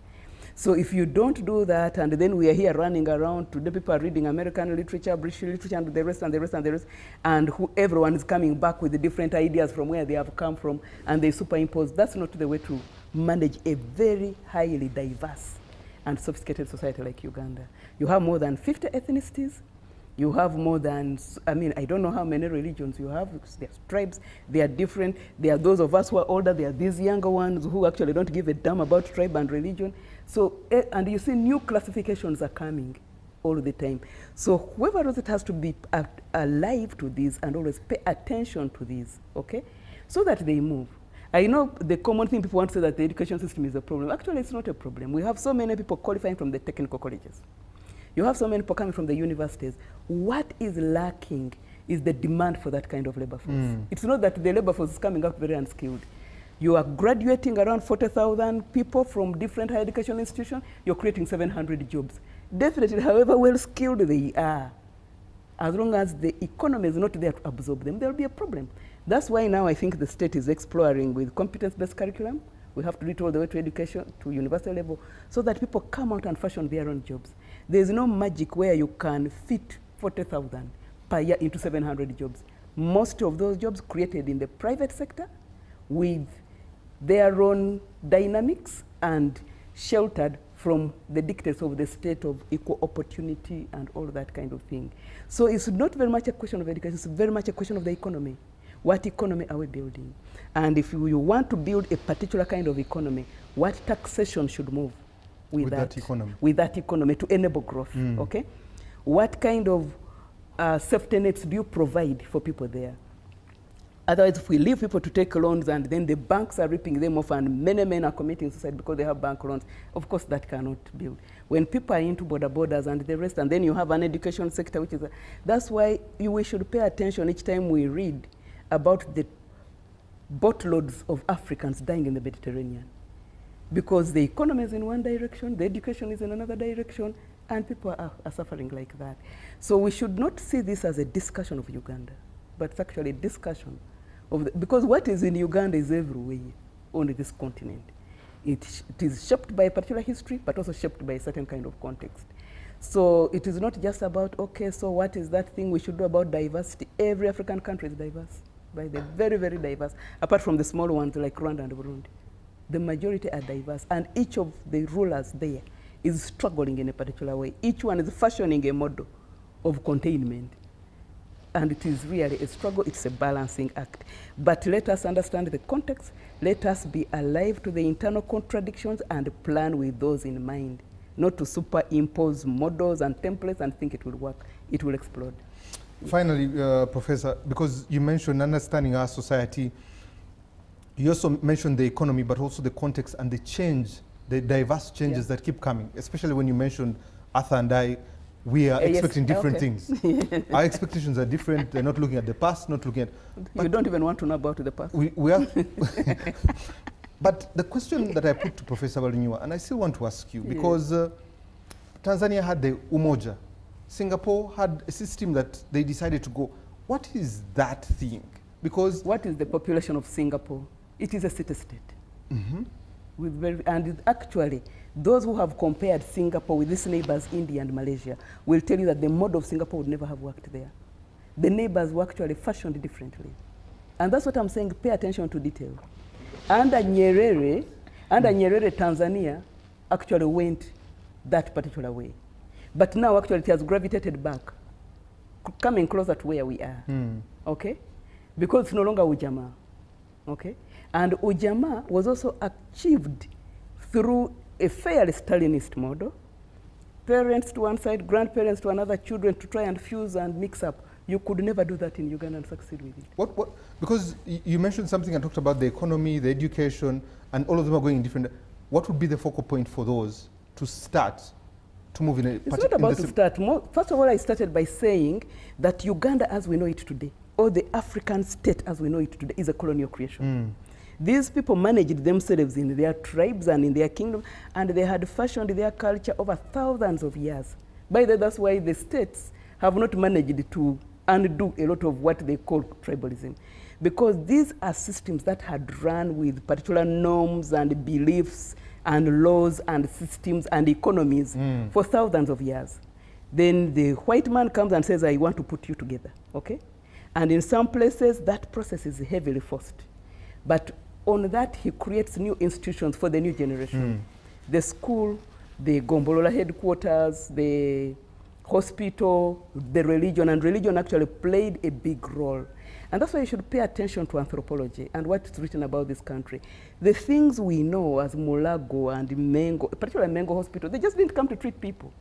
So if you don't do that, and then we are here running around, today people are reading American literature, British literature, and the rest, and the rest, and the rest, and everyone is coming back with the different ideas from where they have come from, and they superimpose. That's not the way to manage a very highly diverse and sophisticated society like Uganda. You have more than 50 ethnicities. You have more than, I mean, I don't know how many religions you have. There are tribes, they are different. There are those of us who are older, there are these younger ones who actually don't give a damn about tribe and religion. So, and you see new classifications are coming all the time. So whoever knows it has to be alive to these and always pay attention to these, okay? So that they move. I know the common thing people want to say that the education system is a problem. Actually, it's not a problem. We have so many people qualifying from the technical colleges. You have so many people coming from the universities. What is lacking is the demand for that kind of labor force. It's not that the labor force is coming out very unskilled. You are graduating around 40,000 people from different higher education institutions. You're creating 700 jobs. Definitely, however well skilled they are, as long as the economy is not there to absorb them, there will be a problem. That's why now I think the state is exploring with competence-based curriculum. We have to reach all the way to education, to university level, so that people come out and fashion their own jobs. There's no magic where you can fit 40,000 per year into 700 jobs. Most of those jobs created in the private sector with their own dynamics and sheltered from the dictates of the state of equal opportunity and all that kind of thing. So it's not very much a question of education, it's very much a question of the economy. What economy are we building? And if you want to build a particular kind of economy, what taxation should move with that economy? With that economy to enable growth, okay? What kind of safety nets do you provide for people there? Otherwise, if we leave people to take loans and then the banks are ripping them off and many men are committing suicide because they have bank loans, of course that cannot build. When people are into borders and the rest, and then you have an education sector, which is, that's why we should pay attention each time we read about the boatloads of Africans dying in the Mediterranean. Because the economy is in one direction, the education is in another direction, and people are suffering like that. So we should not see this as a discussion of Uganda, but it's actually a discussion of because what is in Uganda is everywhere on this continent. It is shaped by a particular history, but also shaped by a certain kind of context. So it is not just about, okay, so what is that thing we should do about diversity? Every African country is diverse, by the very, very diverse, apart from the small ones like Rwanda and Burundi. The majority are diverse, and each of the rulers there is struggling in a particular way. Each one is fashioning a model of containment. And it is really a struggle, it's a balancing act. But let us understand the context, let us be alive to the internal contradictions and plan with those in mind, not to superimpose models and templates and think it will work, it will explode. Finally, Professor, because you mentioned understanding our society, you also mentioned the economy, but also the context and the change, the diverse changes that keep coming, especially when you mentioned Arthur and I, we are expecting different things. Our expectations are different. They're not looking at the past, not looking at... You don't even want to know about the past. We are... But the question that I put to Professor Balinyua, and I still want to ask you, because Tanzania had the Umoja. Singapore had a system that they decided to go. What is that thing? Because... What is the population of Singapore? It is a city-state. And actually, those who have compared Singapore with its neighbors, India and Malaysia, will tell you that the model of Singapore would never have worked there. The neighbors were actually fashioned differently. And that's what I'm saying, pay attention to detail. Under Nyerere, Tanzania actually went that particular way. But now actually it has gravitated back, coming closer to where we are, okay? Because it's no longer Ujamaa, okay? And Ujamaa was also achieved through a fairly Stalinist model, parents to one side, grandparents to another, children to try and fuse and mix up. You could never do that in Uganda and succeed with it. Because you mentioned something and talked about the economy, the education, and all of them are going in different... What would be the focal point for those to start to move in a... It's not about to start. First of all, I started by saying that Uganda as we know it today, or the African state as we know it today, is a colonial creation. These people managed themselves in their tribes and in their kingdom, and they had fashioned their culture over thousands of years. By the way, that's why the states have not managed to undo a lot of what they call tribalism. Because these are systems that had run with particular norms and beliefs and laws and systems and economies for thousands of years. Then the white man comes and says, I want to put you together, okay? And in some places, that process is heavily forced. But on that, he creates new institutions for the new generation. The school, the Gombolola headquarters, the hospital, the religion, and religion actually played a big role. And that's why you should pay attention to anthropology and what's written about this country. The things we know as Mulago and Mengo, particularly Mengo Hospital, they just didn't come to treat people.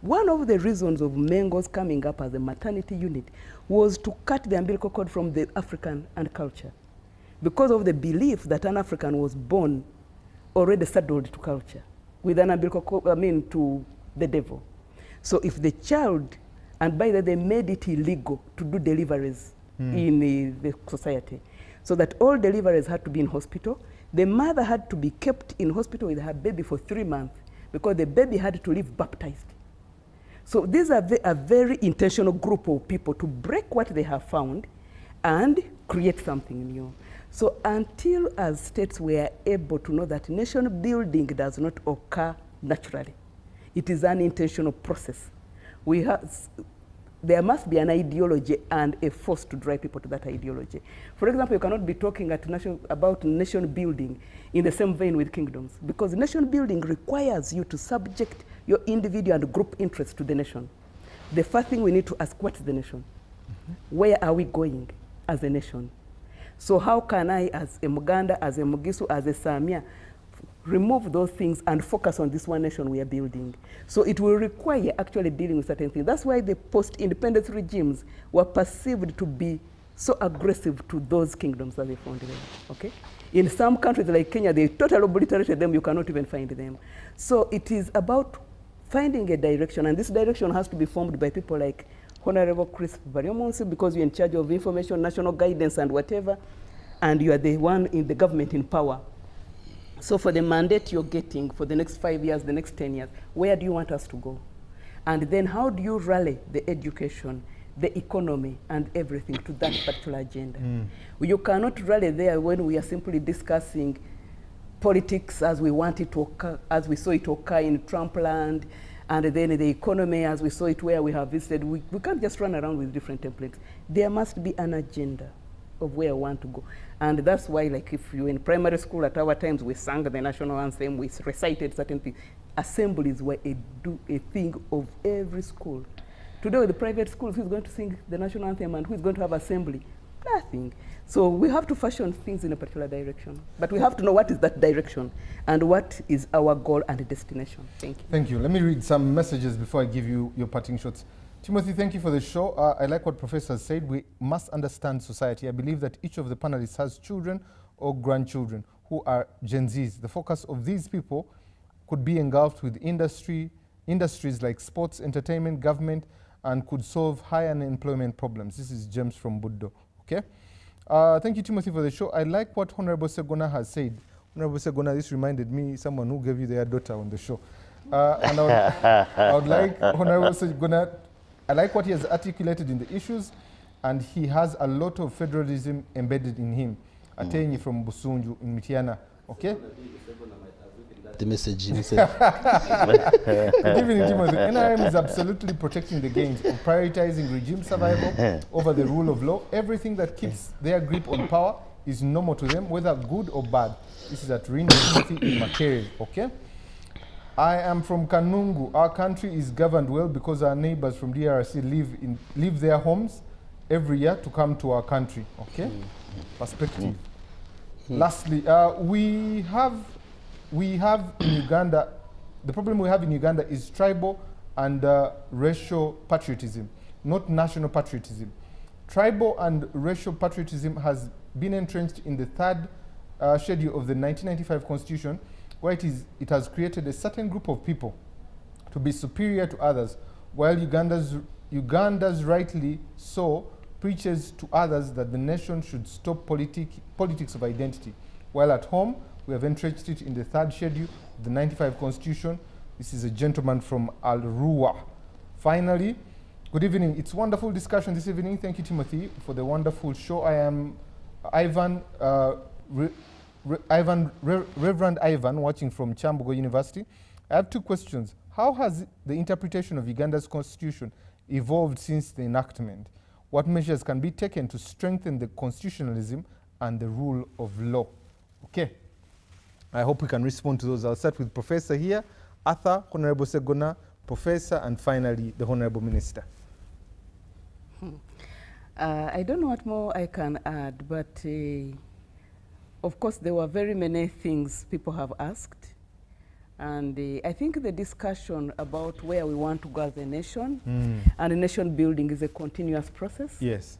One of the reasons of Mengo's coming up as a maternity unit was to cut the umbilical cord from the African and culture, because of the belief that an African was born already saddled to culture, with an umbilical cord, to the devil. So if the child, and by that they made it illegal to do deliveries in the society, so that all deliveries had to be in hospital. The mother had to be kept in hospital with her baby for 3 months because the baby had to live baptized. So these are a very intentional group of people to break what they have found and create something new. So until as states we are able to know that nation building does not occur naturally, it is an intentional process. There must be an ideology and a force to drive people to that ideology. For example, you cannot be talking about nation building in the same vein with kingdoms, because nation building requires you to subject your individual and group interests to the nation. The first thing we need to ask, what is the nation? Where are we going as a nation? So how can I, as a Muganda, as a Mugisu, as a Samia, remove those things and focus on this one nation we are building? So it will require actually dealing with certain things. That's why the post-independence regimes were perceived to be so aggressive to those kingdoms that they found there, okay? In some countries like Kenya, they totally obliterated them, you cannot even find them. So it is about finding a direction, and this direction has to be formed by people like Honorable Chris Variomonsi, because you're in charge of information, national guidance, and whatever, and you are the one in the government in power. So for the mandate you're getting for the next 5 years, the next 10 years, where do you want us to go? And then how do you rally the education, the economy, and everything to that particular agenda? You cannot rally there when we are simply discussing politics as we want it to occur, as we saw it occur in Trump land, and then the economy as we saw it where we have visited. We can't just run around with different templates. There must be an agenda of where I want to go. And that's why, like, if you're in primary school, at our times, we sang the national anthem, we recited certain things. Assemblies were a thing of every school. Today, with the private schools, who's going to sing the national anthem and who's going to have assembly? Nothing. So we have to fashion things in a particular direction. But we have to know what is that direction and what is our goal and destination. Thank you. Thank you. Let me read some messages before I give you your parting shots. Timothy, thank you for the show. I like what Professor said. We must understand society. I believe that each of the panelists has children or grandchildren who are Gen Zs. The focus of these people could be engulfed with industries like sports, entertainment, government, and could solve high unemployment problems. This is James from Buddo. Okay? Thank you, Timothy, for the show. I like what Honorable Segona has said. Honorable Segona, this reminded me someone who gave you their daughter on the show. And I would like Honorable Segona, I like what he has articulated in the issues, and he has a lot of federalism embedded in him. Atenyi from Busunju in Mitiana. Okay? The message himself. Giving it, Timothy, NRM is absolutely protecting the gains of prioritizing regime survival over the rule of law. Everything that keeps their grip on power is normal to them, whether good or bad. This is at Rino Timothy in Makere. Okay? I am from Kanungu. Our country is governed well because our neighbors from DRC leave their homes every year to come to our country. Okay? Perspective. Lastly, we have in Uganda, the problem we have in Uganda is tribal and racial patriotism, not national patriotism. Tribal and racial patriotism has been entrenched in the third schedule of the 1995 Constitution, where it has created a certain group of people to be superior to others, while Uganda's rightly so preaches to others that the nation should stop politics of identity, while at home we have entrenched it in the third schedule of the 95 Constitution. This is a gentleman from Al-Ruwa. Finally, good evening. It's wonderful discussion this evening. Thank you, Timothy, for the wonderful show. I am Ivan Reverend Ivan, watching from Chambogo University. I have two questions. How has the interpretation of Uganda's constitution evolved since the enactment? What measures can be taken to strengthen the constitutionalism and the rule of law? Okay. I hope we can respond to those. I'll start with Professor here, Arthur, Honorable Segona, Professor, and finally the Honorable Minister. I don't know what more I can add, but of course there were very many things people have asked. And I think the discussion about where we want to go as a nation and nation building is a continuous process. Yes.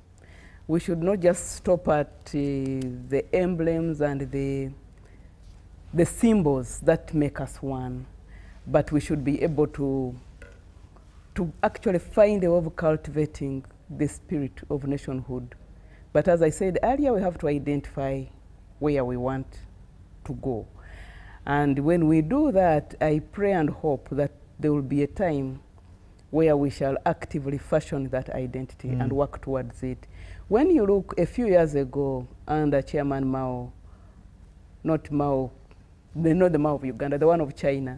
We should not just stop at the emblems and the symbols that make us one, but we should be able to actually find a way of cultivating the spirit of nationhood. But as I said earlier, we have to identify where we want to go. And when we do that, I pray and hope that there will be a time where we shall actively fashion that identity and work towards it. When you look a few years ago under Chairman Mao, not Mao, not the Mao of Uganda, the one of China.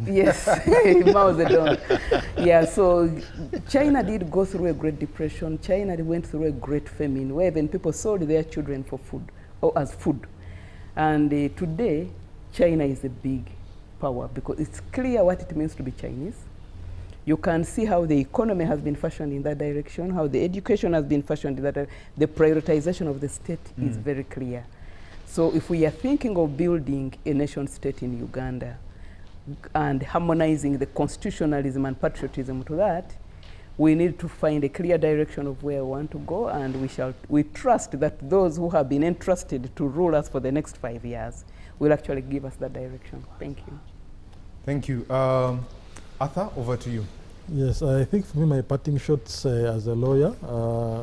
Yes, Mao Zedong. Yeah, so China did go through a Great Depression. China went through a great famine where even people sold their children for food, or as food. And today, China is a big power because it's clear what it means to be Chinese. You can see how the economy has been fashioned in that direction, how the education has been fashioned in that direction. The prioritization of the state is very clear. So if we are thinking of building a nation state in Uganda and harmonizing the constitutionalism and patriotism to that, we need to find a clear direction of where we want to go, and we trust that those who have been entrusted to rule us for the next 5 years will actually give us that direction. Thank you. Thank you. Arthur, over to you. Yes, I think for me, my parting shots as a lawyer,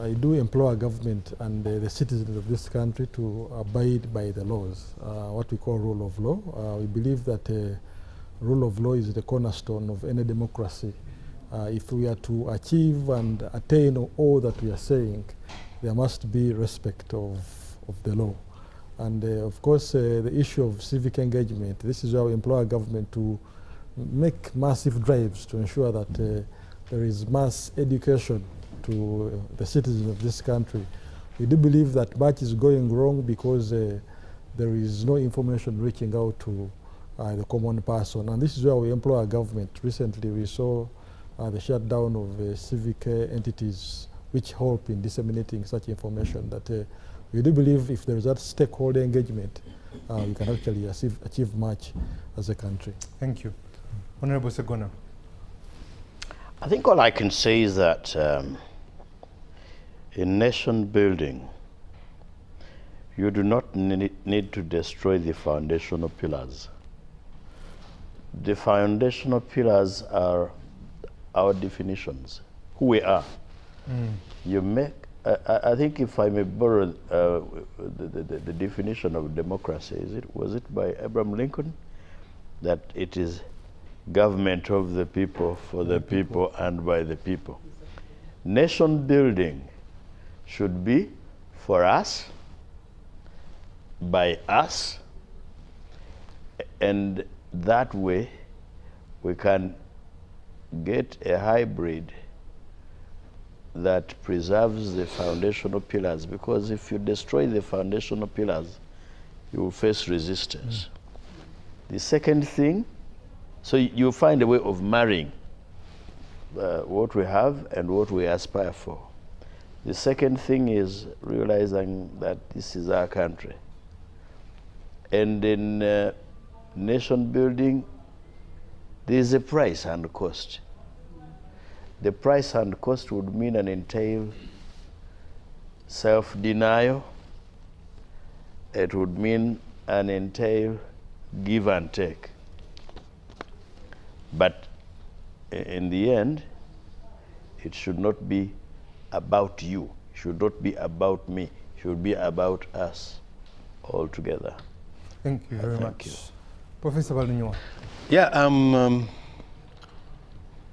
I do implore government and the citizens of this country to abide by the laws, what we call rule of law. We believe that rule of law is the cornerstone of any democracy. If we are to achieve and attain all that we are saying, there must be respect of the law. And of course, the issue of civic engagement, this is where we implore government to make massive drives to ensure that there is mass education to the citizens of this country. We do believe that much is going wrong because there is no information reaching out to the common person. And this is where we implore our government. Recently, we saw the shutdown of civic entities which help in disseminating such information, that we do believe if there is that stakeholder engagement, we can actually achieve much as a country. Thank you. Honorable Segona. I think all I can say is that in nation building, you do not need to destroy the foundational pillars. The foundational pillars are our definitions, who we are. You make, I think if I may borrow the definition of democracy, was it by Abraham Lincoln? That it is government of the people, for the people, and by the people. Nation building should be for us, by us, and that way we can get a hybrid that preserves the foundational pillars, because if you destroy the foundational pillars, you will face resistance. The second thing, so you find a way of marrying what we have and what we aspire for. The second thing is realizing that this is our country. And in nation building, there is a price and cost. The price and cost would mean and entail self-denial. It would mean and entail give and take. But in the end, it should not be about you. It should not be about me. It should be about us all together. Thank you very much. Professor Balunyoa. Yeah,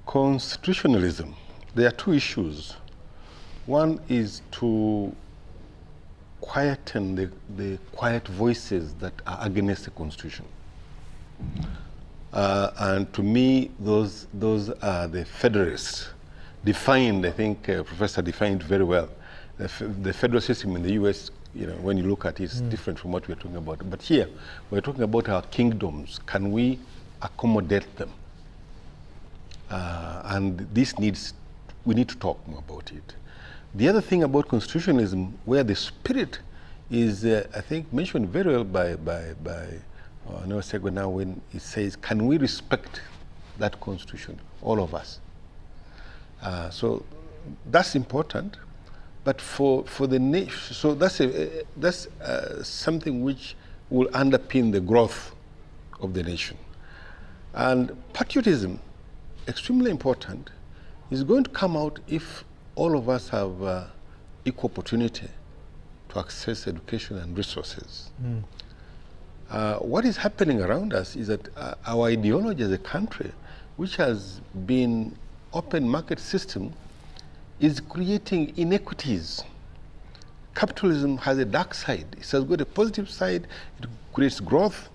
constitutionalism. There are two issues. One is to quieten the quiet voices that are against the Constitution. And to me, those are the federalists. Defined, I think Professor defined very well. The federal system in the US, when you look at it, it's different from what we're talking about. But here, we're talking about our kingdoms. Can we accommodate them? And we need to talk more about it. The other thing about constitutionalism, where the spirit is, I think, mentioned very well by Noah Segwe now, when he says, can we respect that constitution, all of us? So that's important, but for the nation, so that's something which will underpin the growth of the nation. And patriotism, extremely important, is going to come out if all of us have equal opportunity to access education and resources. What is happening around us is that our ideology as a country, which has been open market system, is creating inequities. Capitalism has a dark side. It has got a positive side. It creates growth.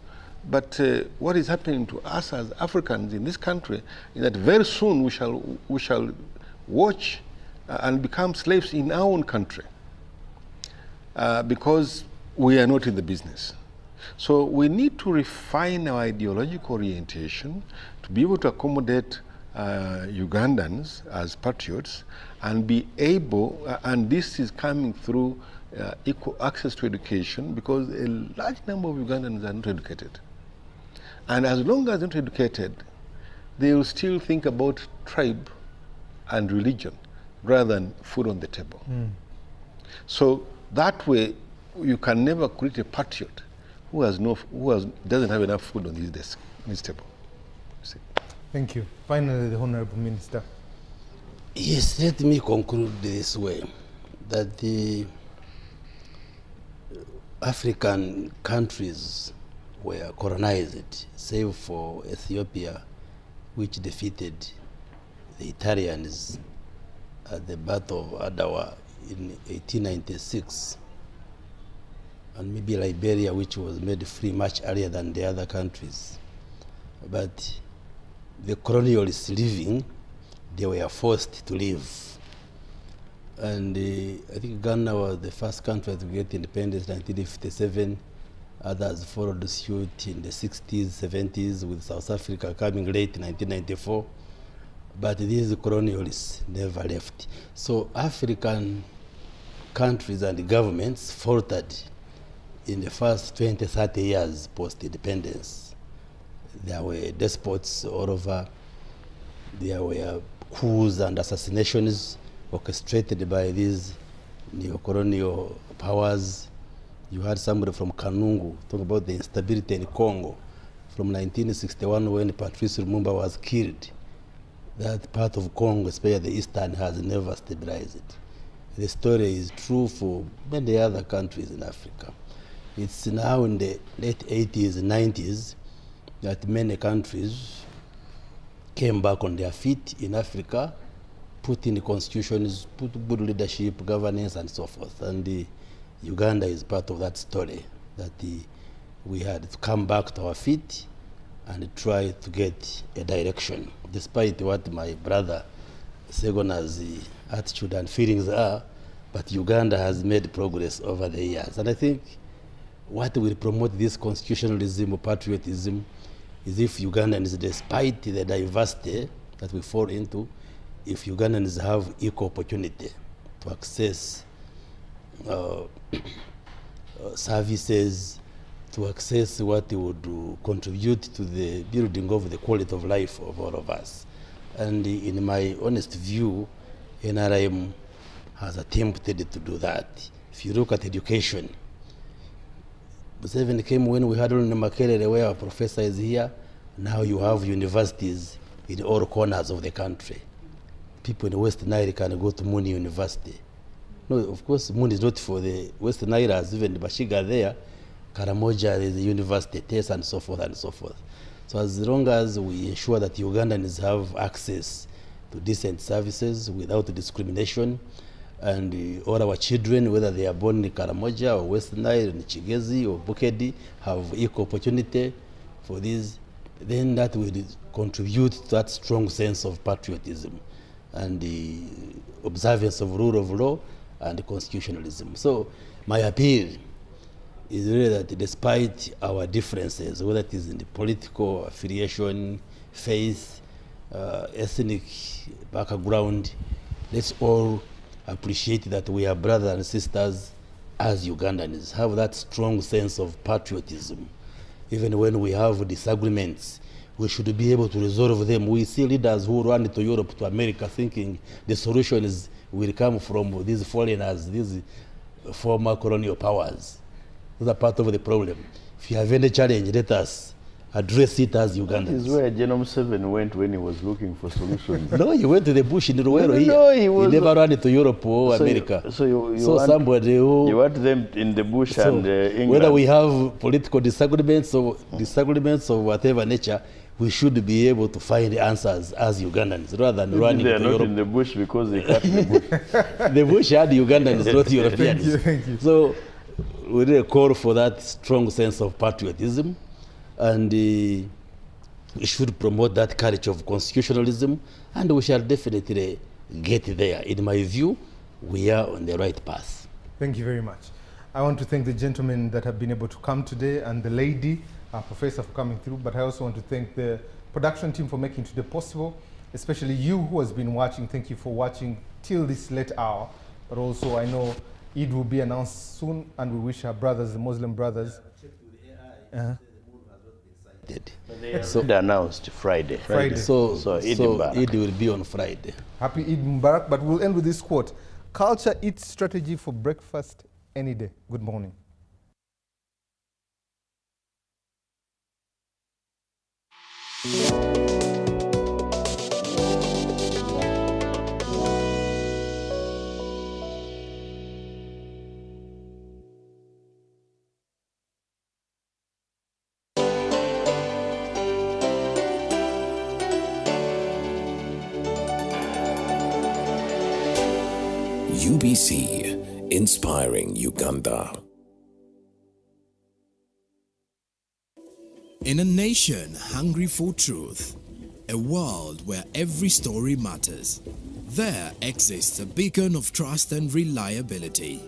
But what is happening to us as Africans in this country is that very soon we shall watch and become slaves in our own country because we are not in the business. So we need to refine our ideological orientation to be able to accommodate Ugandans as patriots and be able, and this is coming through equal access to education, because a large number of Ugandans are not educated. And as long as they're not educated, they will still think about tribe and religion rather than food on the table. So that way, you can never create a patriot who doesn't have enough food on his desk, on his table. Thank you. Finally, the Honorable Minister. Yes, let me conclude this way, that the African countries were colonized, save for Ethiopia, which defeated the Italians at the Battle of Adwa in 1896, and maybe Liberia, which was made free much earlier than the other countries. But the colonialists living, they were forced to leave. And I think Ghana was the first country to get independence in 1957. Others followed suit in the 60s, 70s, with South Africa coming late in 1994. But these colonialists never left. So African countries and governments faltered in the first 20, 30 years post-independence. There were despots all over. There were coups and assassinations orchestrated by these neo-colonial powers. You had somebody from Kanungu talk about the instability in Congo from 1961 when Patrice Lumumba was killed. That part of Congo, especially the eastern, has never stabilized. The story is true for many other countries in Africa. It's now in the late 80s and 90s that many countries came back on their feet in Africa, put in constitutions, put good leadership, governance, and so forth. And Uganda is part of that story, that we had to come back to our feet and try to get a direction, despite what my brother Segona's attitude and feelings are. But Uganda has made progress over the years. And I think what will promote this constitutionalism or patriotism is if Ugandans, despite the diversity that we fall into, if Ugandans have equal opportunity to access services, to access what would contribute to the building of the quality of life of all of us. And in my honest view, NRM has attempted to do that. If you look at education, Museveni came when we had only Makerere, where our professor is here. Now you have universities in all corners of the country. People in West Nile can go to Muni University. No, of course, Muni is not for the West Nilers, even Bashiga there. Karamoja is a university, TES, and so forth and so forth. So as long as we ensure that Ugandans have access to decent services without discrimination, and all our children, whether they are born in Karamoja or West Nile, in Chigezi or Bukedi, have equal opportunity for this, then that will contribute to that strong sense of patriotism and the observance of rule of law and constitutionalism. So my appeal is really that despite our differences, whether it is in the political affiliation, faith, ethnic background, let's all appreciate that we are brothers and sisters as Ugandans, have that strong sense of patriotism. Even when we have disagreements, we should be able to resolve them. We see leaders who run to Europe, to America, thinking the solution will come from these foreigners, these former colonial powers. Those are part of the problem. If you have any challenge, let us address it as Ugandans. That is where General Museveni went when he was looking for solutions. No, he went to the bush in Ruwero here. No, he never ran to Europe or America. You want, somebody who... You want them in the bush and England. Whether we have political disagreements or whatever nature, we should be able to find the answers as Ugandans rather than running to Europe. They are not in the bush because they cut the bush. The bush had Ugandans, not Europeans. Thank you. So we really call for that strong sense of patriotism, and we should promote that culture of constitutionalism, and we shall definitely get there. In my view, we are on the right path. Thank you very much. I want to thank the gentlemen that have been able to come today, and the lady, Professor, for coming through, but I also want to thank the production team for making today possible, especially you who has been watching. Thank you for watching till this late hour, but also I know Eid will be announced soon, and we wish our brothers, the Muslim brothers. So they announced Friday. So Eid Mubarak. Eid will be on Friday. Happy Eid Mubarak, but we'll end with this quote. Culture eats strategy for breakfast any day. Good morning. UBC, inspiring Uganda. In a nation hungry for truth, a world where every story matters, there exists a beacon of trust and reliability.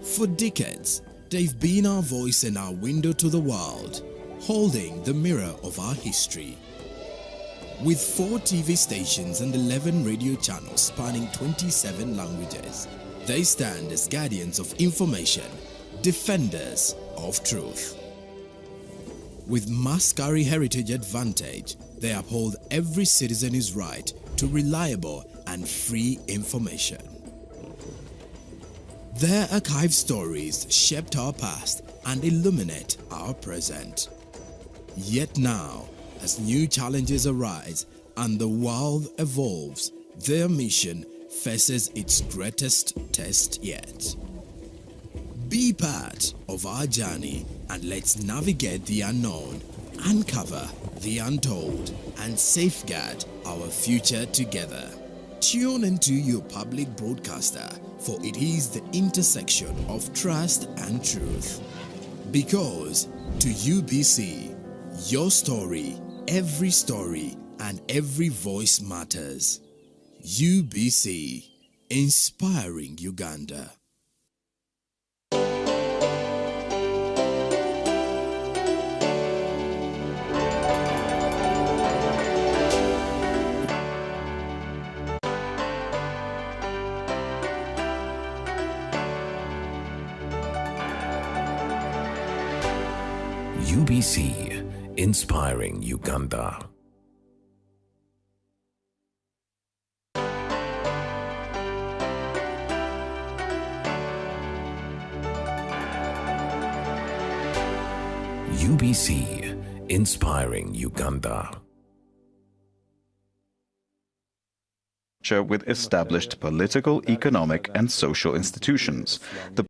For decades, they've been our voice and our window to the world, holding the mirror of our history. With 4 TV stations and 11 radio channels spanning 27 languages, they stand as guardians of information, defenders of truth. With Mascari Heritage Advantage, they uphold every citizen's right to reliable and free information. Their archived stories shaped our past and illuminate our present. Yet now, as new challenges arise and the world evolves, their mission faces its greatest test yet. Be part of our journey and let's navigate the unknown, uncover the untold, and safeguard our future together. Tune into your public broadcaster, for it is the intersection of trust and truth. Because to UBC, your story, every story, and every voice matters. UBC, inspiring Uganda. UBC, inspiring Uganda. UBC, inspiring Uganda. With established political, economic, and social institutions. The